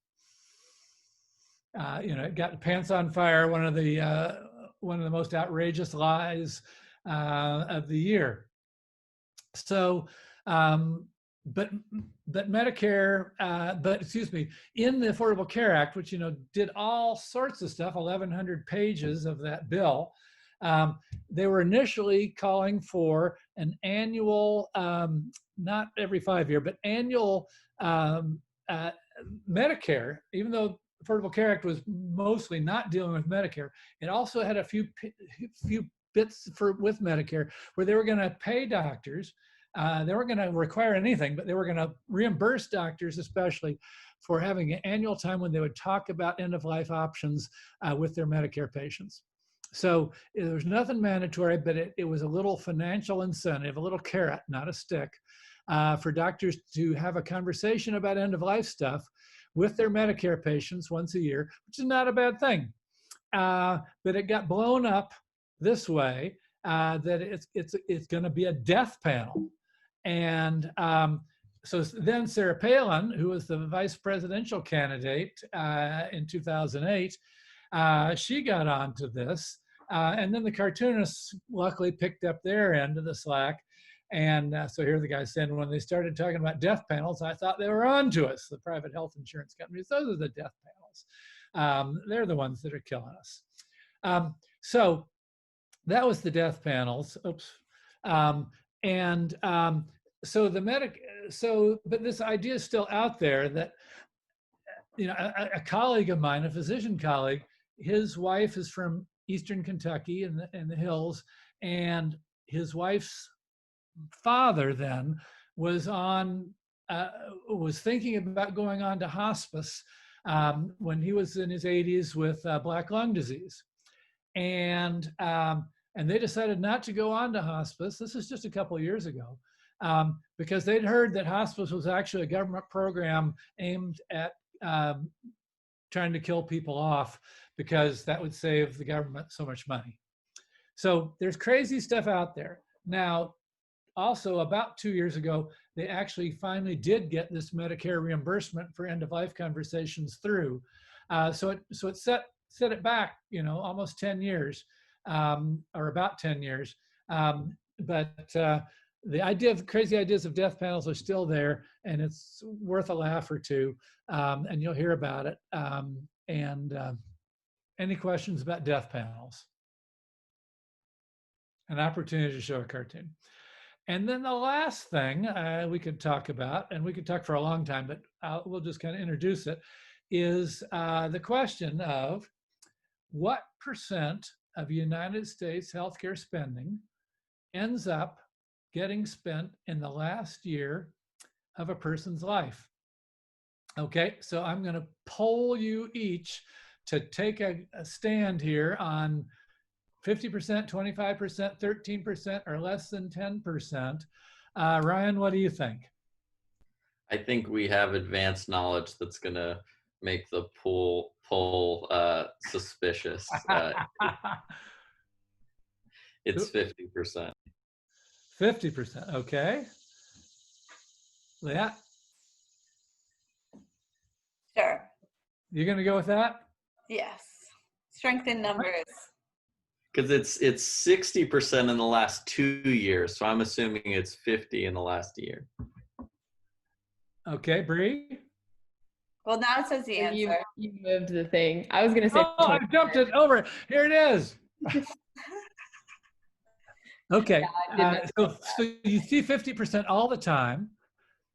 It got the pants on fire, one of the most outrageous lies of the year. So, but Medicare, in the Affordable Care Act, which, did all sorts of stuff, 1,100 pages of that bill, they were initially calling for an annual, not every 5 year, but annual um, uh, Medicare, even though Affordable Care Act was mostly not dealing with Medicare, it also had a few bits with Medicare where they were going to pay doctors. They weren't going to require anything, but they were going to reimburse doctors, especially for having an annual time when they would talk about end-of-life options with their Medicare patients. So there was nothing mandatory, but it was a little financial incentive, a little carrot, not a stick, for doctors to have a conversation about end-of-life stuff with their Medicare patients once a year, which is not a bad thing. But it got blown up this way that it's going to be a death panel. And so then Sarah Palin, who was the vice presidential candidate in 2008, she got onto this. And then the cartoonists luckily picked up their end of the slack. And so here the guy's saying, when they started talking about death panels, I thought they were on to us, the private health insurance companies. Those are the death panels. They're the ones that are killing us. So that was the death panels. Oops. So but this idea is still out there that, you know, a colleague of mine, a physician colleague, his wife is from Eastern Kentucky in the hills, and his wife's father then was thinking about going on to hospice when he was in his 80s with black lung disease, and they decided not to go on to hospice. This is just a couple of years ago, because they'd heard that hospice was actually a government program aimed at trying to kill people off, because that would save the government so much money. So there's crazy stuff out there. Now, also about 2 years ago, they actually finally did get this Medicare reimbursement for end-of-life conversations through. So it set it back, you know, almost 10 years, or about 10 years. But the crazy ideas of death panels are still there, and it's worth a laugh or two, and you'll hear about it. Any questions about death panels? An opportunity to show a cartoon. And then the last thing we could talk about, and we could talk for a long time, but we'll just kind of introduce it, is the question of what % of United States healthcare spending ends up getting spent in the last year of a person's life. Okay, so I'm going to poll you each to take a stand here on 50%, 25%, 13%, or less than 10%. Ryan, what do you think? I think we have advanced knowledge that's going to make the poll suspicious. It's 50%. 50%, okay. Leah? Sure. You're going to go with that? Yes. Strength in numbers. Because it's 60% in the last 2 years, so I'm assuming it's 50 in the last year. Okay, Bree? Well, now it says the answer. You moved the thing. I was gonna say. Oh, I jumped it over. Here it is. Okay, so you see 50% all the time.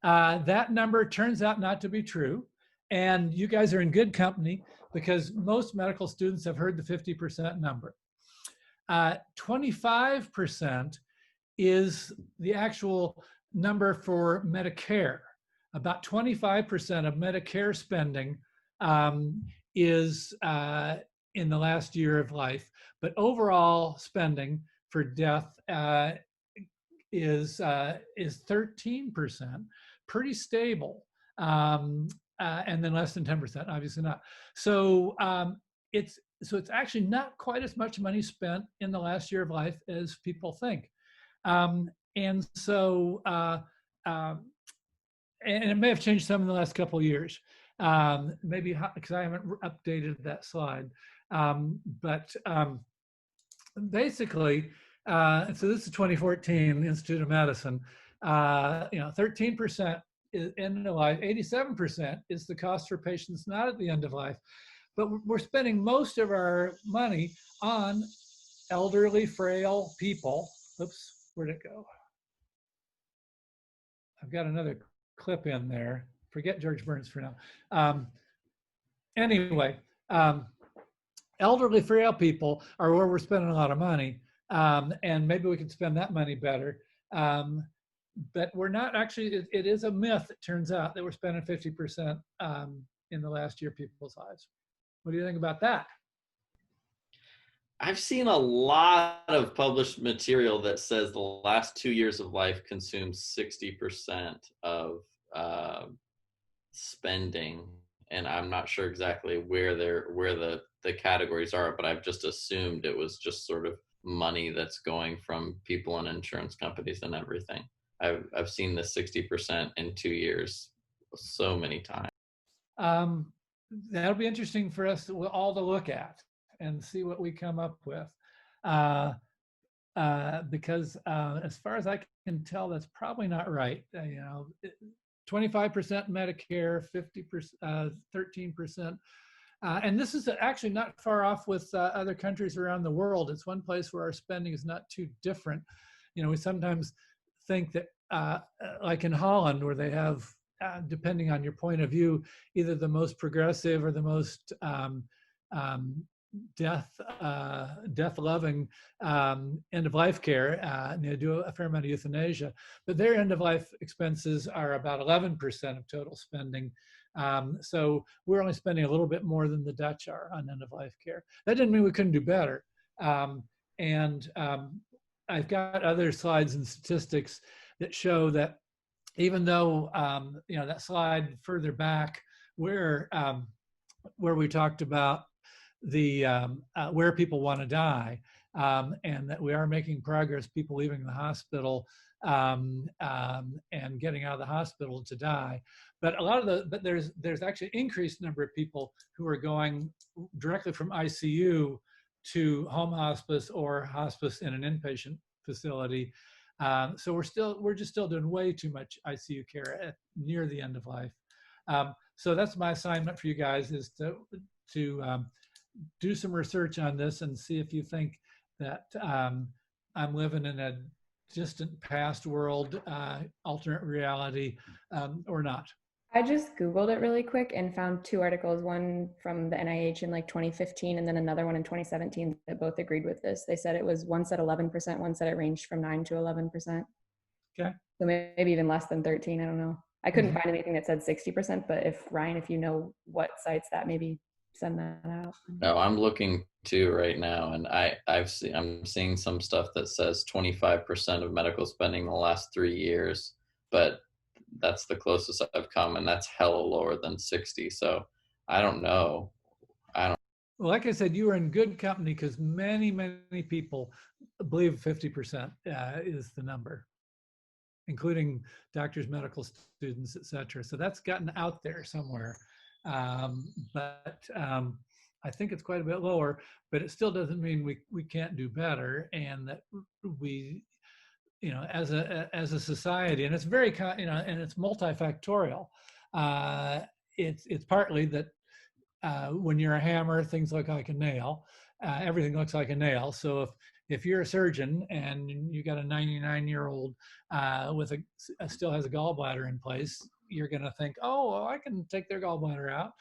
That number turns out not to be true. And you guys are in good company, because most medical students have heard the 50% number. 25% is the actual number for Medicare. About 25% of Medicare spending is in the last year of life, but overall spending for death is 13%, pretty stable, and then less than 10%, obviously not. So it's actually not quite as much money spent in the last year of life as people think, and it may have changed some in the last couple of years, maybe because I haven't updated that slide, but basically, so this is 2014, Institute of Medicine. 13% is end of life, 87% is the cost for patients not at the end of life. But we're spending most of our money on elderly, frail people. Oops, where'd it go? I've got another clip in there. Forget George Burns for now. Anyway, elderly frail people are where we're spending a lot of money, and maybe we can spend that money better. But we're not actually, it is a myth, it turns out, that we're spending 50% in the last year of people's lives. What do you think about that? I've seen a lot of published material that says the last 2 years of life consumes 60% of spending, and I'm not sure exactly where the categories are, but I've just assumed it was just sort of money that's going from people and insurance companies and everything. I've seen the 60% in 2 years so many times. That'll be interesting for us all to look at and see what we come up with. Because as far as I can tell, that's probably not right. 25% Medicare, 50%, 13%. And this is actually not far off with other countries around the world. It's one place where our spending is not too different. We sometimes think that, like in Holland, where they have, depending on your point of view, either the most progressive or the most death-loving end-of-life care. They do a fair amount of euthanasia, but their end-of-life expenses are about 11% of total spending. So we're only spending a little bit more than the Dutch are on end-of-life care. That didn't mean we couldn't do better. I've got other slides and statistics that show that even though, that slide further back where we talked about the where people want to die, and that we are making progress, people leaving the hospital and getting out of the hospital to die. But there's actually an increased number of people who are going directly from ICU to home hospice or hospice in an inpatient facility. So we're just still doing way too much ICU care near the end of life. So that's my assignment for you guys, is to do some research on this and see if you think that I'm living in a distant past world, alternate reality, or not. I just Googled it really quick and found 2 articles, one from the NIH in like 2015 and then another one in 2017 that both agreed with this. They said it was, one said 11%, one said it ranged from 9 to 11%. Okay. So maybe even less than 13, I don't know. I couldn't find anything that said 60%, but if Ryan, if you know what sites that, maybe send that out. No, I'm looking too right now, and I'm seeing some stuff that says 25% of medical spending in the last 3 years, but that's the closest I've come, and that's hella lower than 60. So I don't know. Well, like I said, you are in good company, because many, many people believe 50% is the number, including doctors, medical students, et cetera. So that's gotten out there somewhere. But I think it's quite a bit lower, but it still doesn't mean we can't do better, and that we, as a society, and it's very, and it's multifactorial. It's partly that when you're a hammer, things look like a nail. Everything looks like a nail. So if you're a surgeon and you got a 99-year-old with still has a gallbladder in place, you're going to think, oh, well, I can take their gallbladder out.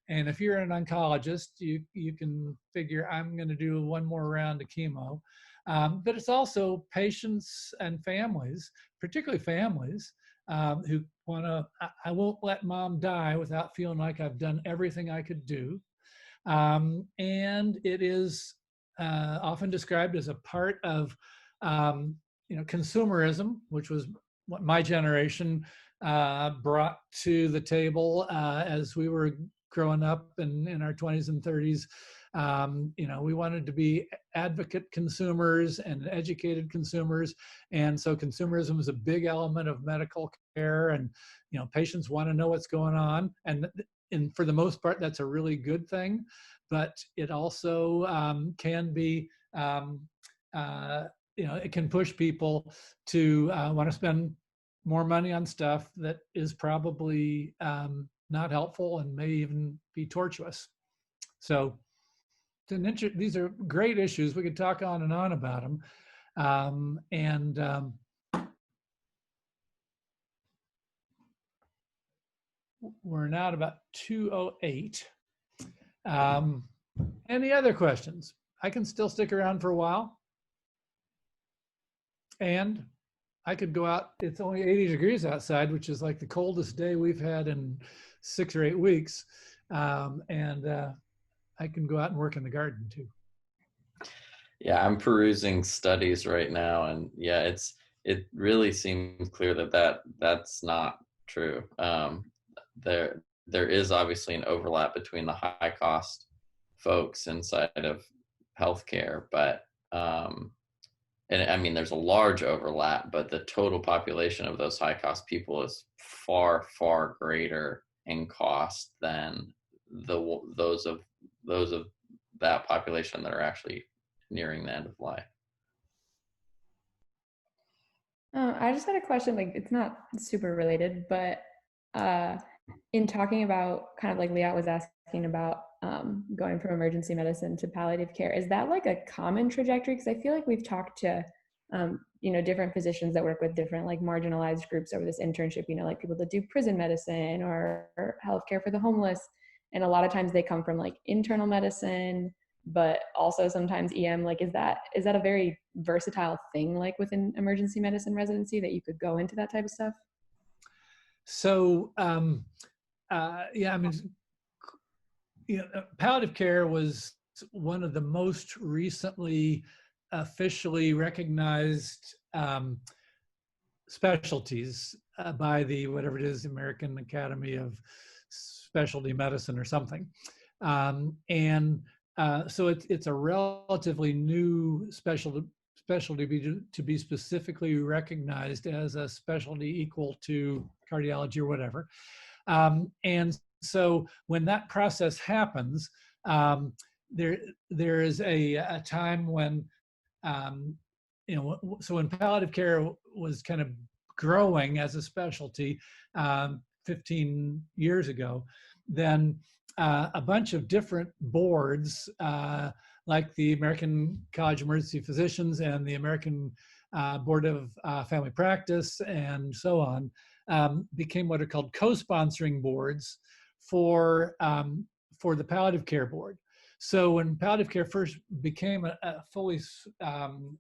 And if you're an oncologist, you can figure, I'm going to do one more round of chemo. But it's also patients and families, particularly families, who want to, I won't let mom die without feeling like I've done everything I could do. And it is often described as a part of, consumerism, which was what my generation brought to the table as we were growing up in our 20s and 30s. We wanted to be advocate consumers and educated consumers. And so consumerism is a big element of medical care, and, patients want to know what's going on. And for the most part, that's a really good thing, but it also can be, it can push people to want to spend more money on stuff that is probably not helpful and may even be tortuous. So these are great issues. We could talk on and on about them. we're now at about 2:08. Any other questions? I can still stick around for a while. And I could go out. It's only 80 degrees outside, which is like the coldest day we've had in 6 or 8 weeks. And I can go out and work in the garden too. Yeah, I'm perusing studies right now, and yeah, it really seems clear that that's not true. There is obviously an overlap between the high cost folks inside of healthcare, but and I mean there's a large overlap, but the total population of those high cost people is far greater in cost than those of that population that are actually nearing the end of life. I just had a question, like it's not super related, but in talking about kind of like Liat was asking about going from emergency medicine to palliative care, is that like a common trajectory? Because I feel like we've talked to different physicians that work with different like marginalized groups over this internship, like people that do prison medicine or healthcare for the homeless. And a lot of times they come from like internal medicine, but also sometimes EM. Like, is that a very versatile thing, like within emergency medicine residency, that you could go into that type of stuff? So, yeah, I mean, palliative care was one of the most recently officially recognized specialties by the whatever it is, American Academy of Specialty Medicine or something. And so it's a relatively new specialty to be specifically recognized as a specialty equal to cardiology or whatever. And so when that process happens, there is a time when so when palliative care was kind of growing as a specialty 15 years ago, then a bunch of different boards, like the American College of Emergency Physicians and the American Board of Family Practice and so on, became what are called co-sponsoring boards for the palliative care board. So when palliative care first became a fully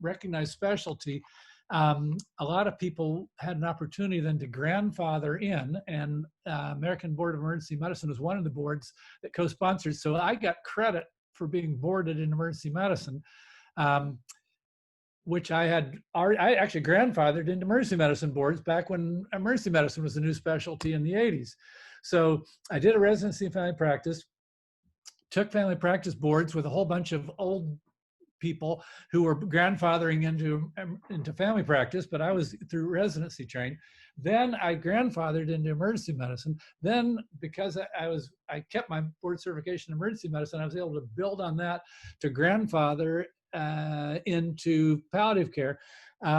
recognized specialty, a lot of people had an opportunity then to grandfather in, and American Board of Emergency Medicine was one of the boards that co-sponsored. So I got credit for being boarded in emergency medicine, which I actually grandfathered into emergency medicine boards back when emergency medicine was a new specialty in the 80s. So I did a residency in family practice, took family practice boards with a whole bunch of old people who were grandfathering into family practice, but I was through residency trained. Then I grandfathered into emergency medicine. Then because I kept my board certification in emergency medicine, I was able to build on that to grandfather into palliative care.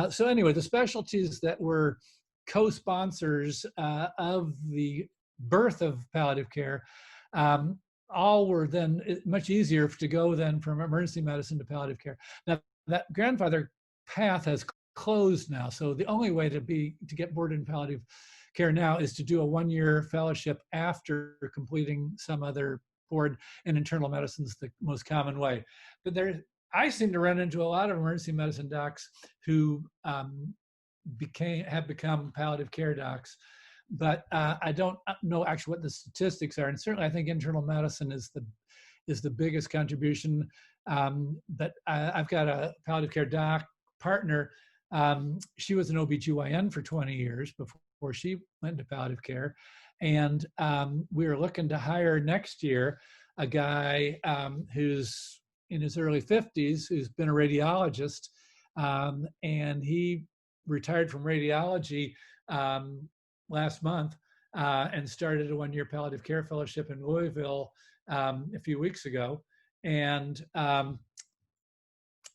So anyway, the specialties that were co-sponsors of the birth of palliative care all were then much easier to go then from emergency medicine to palliative care. Now that grandfather path has closed now, so the only way to get boarded in palliative care now is to do a 1-year fellowship after completing some other board, and internal medicine is the most common way. But I seem to run into a lot of emergency medicine docs who have become palliative care docs, but I don't know actually what the statistics are. And certainly I think internal medicine is the biggest contribution. But I've got a palliative care doc partner. She was an OBGYN for 20 years before she went into palliative care. And we were looking to hire next year a guy who's in his early 50s, who's been a radiologist. And he retired from radiology last month and started a 1-year palliative care fellowship in Louisville a few weeks ago. And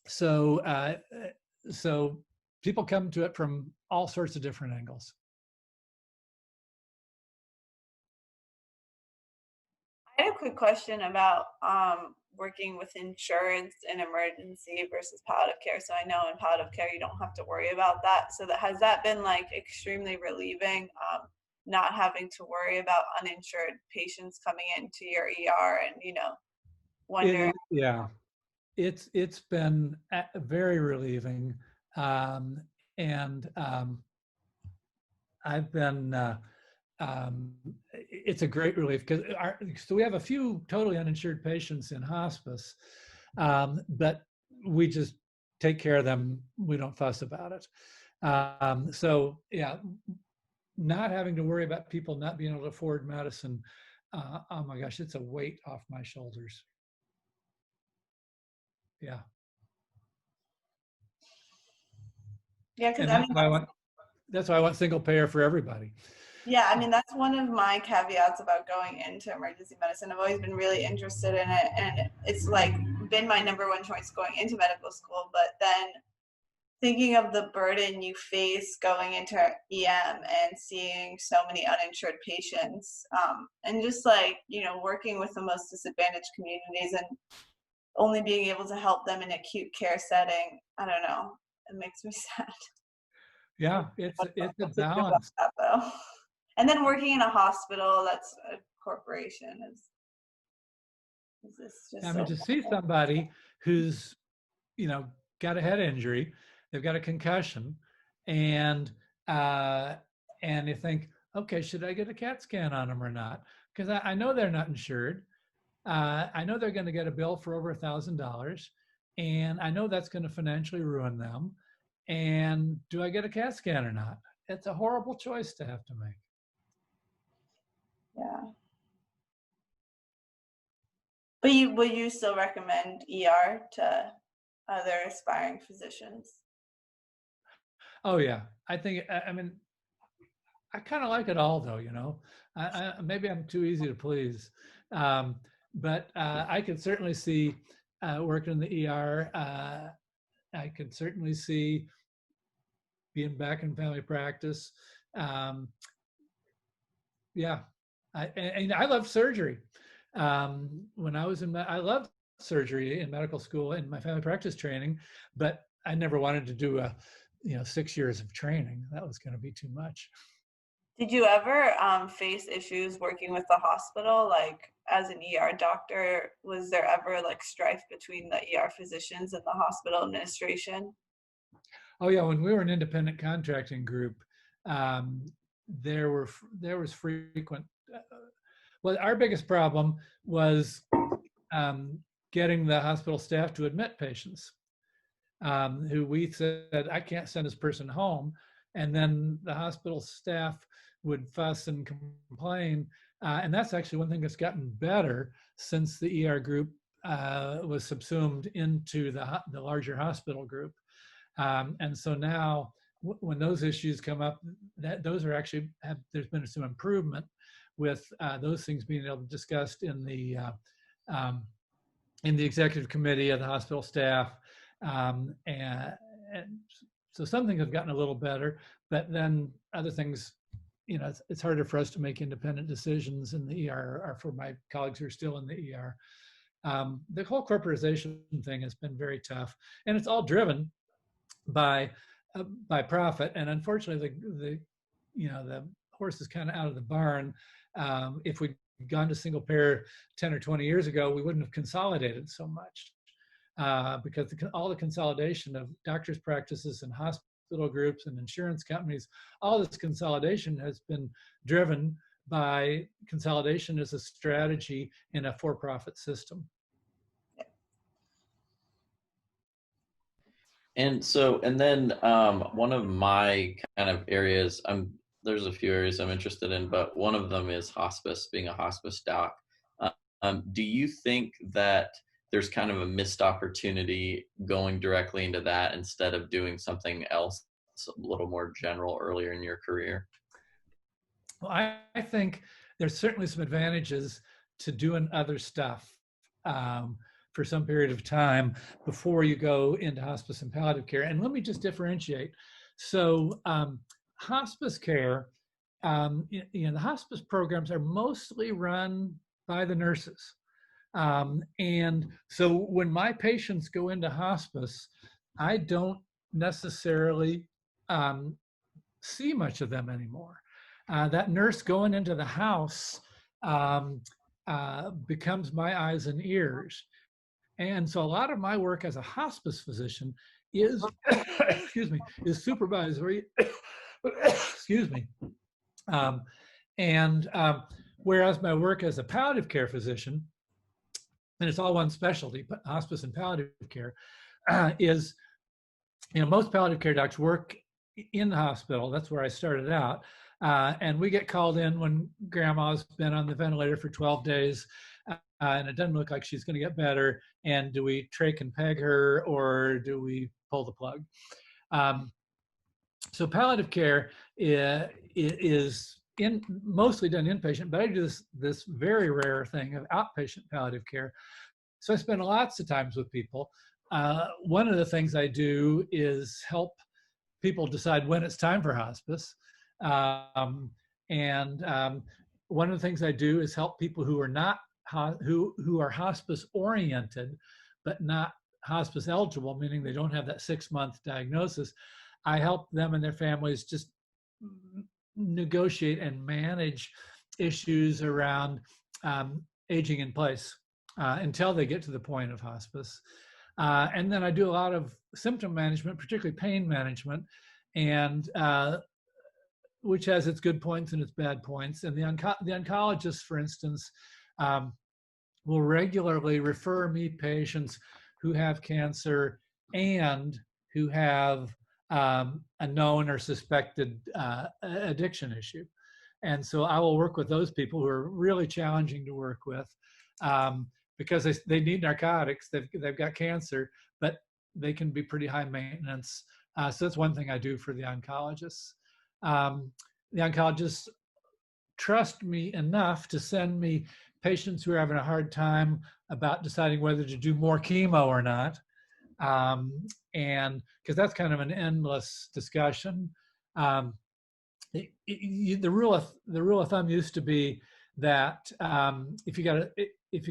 so people come to it from all sorts of different angles. I had a quick question about working with insurance and emergency versus palliative care. So I know in palliative care you don't have to worry about that. So has that been like extremely relieving not having to worry about uninsured patients coming into your ER and, It wonder. is, yeah. It's been very relieving, um, and I've been. It's a great relief because so we have a few totally uninsured patients in hospice, but we just take care of them. We don't fuss about it. So yeah, not having to worry about people not being able to afford medicine. Oh my gosh, it's a weight off my shoulders. Yeah. Yeah, because And I mean, that's why I want single payer for everybody. yeah, I mean, that's one of my caveats about going into emergency medicine. I've always been really interested in it, and it's like been my number one choice going into medical school. But then thinking of the burden you face going into EM and seeing so many uninsured patients, and just like, working with the most disadvantaged communities and only being able to help them in acute care setting, I don't know, it makes me sad. Yeah, it's a What's good about balance. that, though? And then working in a hospital that's a corporation is this I just mean, so to see somebody who's, got a head injury, they've got a concussion, and uh, and you think, okay, should I get a CAT scan on them or not? Because I know they're not insured. I know they're going to get a bill for over $1,000, and I know that's going to financially ruin them. And do I get a CAT scan or not? It's a horrible choice to have to make. yeah. But would you still recommend ER to other aspiring physicians? Oh yeah, I think. I mean, I kind of like it all, though. Maybe I'm too easy to please, but I could certainly see working in the ER. I could certainly see being back in family practice. Um, yeah, and I love surgery. When I was I loved surgery in medical school and my family practice training, but I never wanted to do 6 years of training. That was going to be too much. Did you ever face issues working with the hospital? Like as an ER doctor, was there ever like strife between the ER physicians and the hospital administration? Oh yeah, when we were an independent contracting group, um, there was frequent. Well, our biggest problem was um, getting the hospital staff to admit patients who we said, I can't send this person home. And then the hospital staff would fuss and complain. And that's actually one thing that's gotten better since the ER group was subsumed into the larger hospital group. And so now when those issues come up, those are actually, there's been some improvement with those things being able to be discussed um, in the executive committee of the hospital staff. And so some things have gotten a little better, but then other things, it's harder for us to make independent decisions in the ER, or for my colleagues who are still in the ER. The whole corporatization thing has been very tough, and it's all driven by profit. And unfortunately, the horse is kind of out of the barn. If we'd gone to single payer 10 or 20 years ago, we wouldn't have consolidated so much because all the consolidation of doctors' practices and hospital groups and insurance companies, all this consolidation has been driven by consolidation as a strategy in a for-profit system. And so, and then one of my kind of areas, there's a few areas I'm interested in, but one of them is hospice, being a hospice doc. Do you think that there's kind of a missed opportunity going directly into that instead of doing something else a little more general earlier in your career? Well, I think there's certainly some advantages to doing other stuff for some period of time before you go into hospice and palliative care. And let me just differentiate. So hospice care, the hospice programs are mostly run by the nurses. And so when my patients go into hospice, I don't necessarily see much of them anymore. that nurse going into the house becomes my eyes and ears. And so a lot of my work as a hospice physician is, excuse me, is supervisory, excuse me. Whereas my work as a palliative care physician, and it's all one specialty, but hospice and palliative care, is, most palliative care docs work in the hospital. That's where I started out. And we get called in when grandma's been on the ventilator for 12 days and it doesn't look like she's going to get better. And do we trach and peg her, or do we pull the plug? So palliative care is mostly done inpatient, but I do this very rare thing of outpatient palliative care. So I spend lots of times with people. One of the things I do is help people decide when it's time for hospice. One of the things I do is help people who are not who are hospice oriented, but not hospice eligible, meaning they don't have that 6-month diagnosis. I help them and their families just negotiate and manage issues around aging in place until they get to the point of hospice. And then I do a lot of symptom management, particularly pain management, and which has its good points and its bad points. And the oncologist, for instance, will regularly refer me patients who have cancer and who have a known or suspected addiction issue. And so I will work with those people who are really challenging to work with because they need narcotics. They've got cancer, but they can be pretty high maintenance. So that's one thing I do for the oncologists. The oncologists trust me enough to send me patients who are having a hard time about deciding whether to do more chemo or not. And because that's kind of an endless discussion. The rule of thumb used to be that if you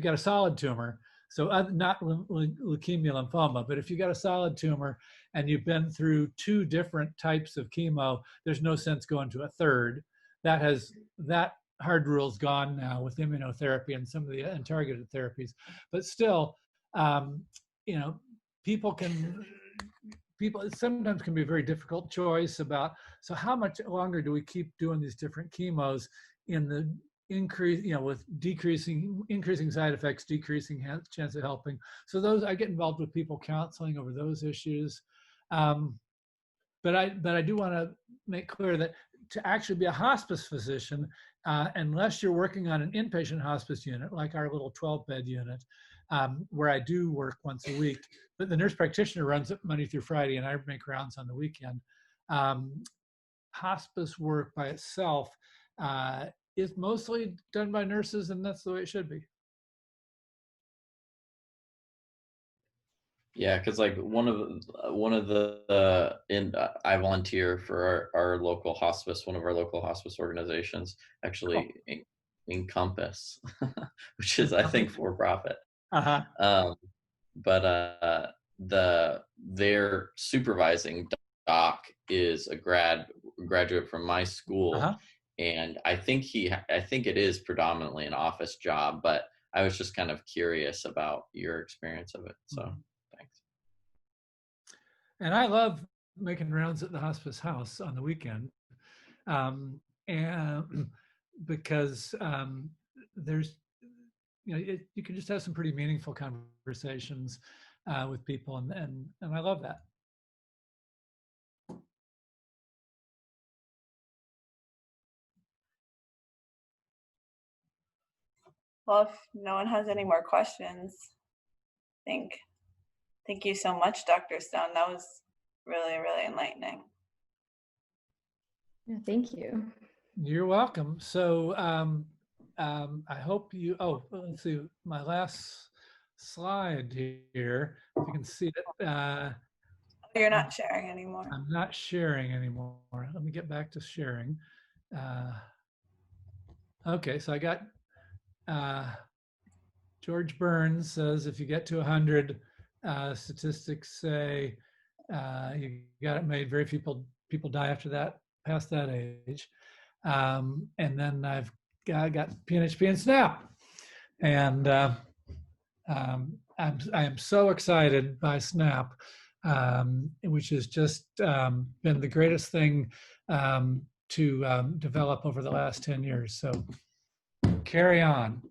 got a solid tumor, so not leukemia, lymphoma, but if you got a solid tumor and you've been through 2 different types of chemo, there's no sense going to a third. That hard rule's gone now with immunotherapy and some of the targeted therapies. But still, people it sometimes can be a very difficult choice about, so how much longer do we keep doing these different chemos in the increase, with increasing side effects, decreasing chance of helping. So those, I get involved with people counseling over those issues. But I do want to make clear that to actually be a hospice physician, unless you're working on an inpatient hospice unit, like our little 12-bed unit, where I do work once a week, but the nurse practitioner runs it Monday through Friday, and I make rounds on the weekend. Hospice work by itself is mostly done by nurses, and that's the way it should be. Yeah, because like one of the I volunteer for our local hospice, one of our local hospice organizations, actually Encompass, which is I think for profit. But their supervising doc is a graduate from my school, and I think it is predominantly an office job, but I was just kind of curious about your experience of it. So thanks. And I love making rounds at the hospice house on the weekend, and because there's, you can just have some pretty meaningful conversations with people, and I love that. Well, if no one has any more questions, thank you so much, Dr. Stone. That was really, really enlightening. Yeah, thank you. You're welcome. So I hope you, let's see, my last slide here, if you can see it. You're not sharing anymore. I'm not sharing anymore. Let me get back to sharing. Okay, so I got George Burns says if you get to 100, statistics say you got it made. Very few people die after that, past that age. And then I've got PNHP and Snap. And I am so excited by Snap, which has just been the greatest thing to develop over the last 10 years. So carry on.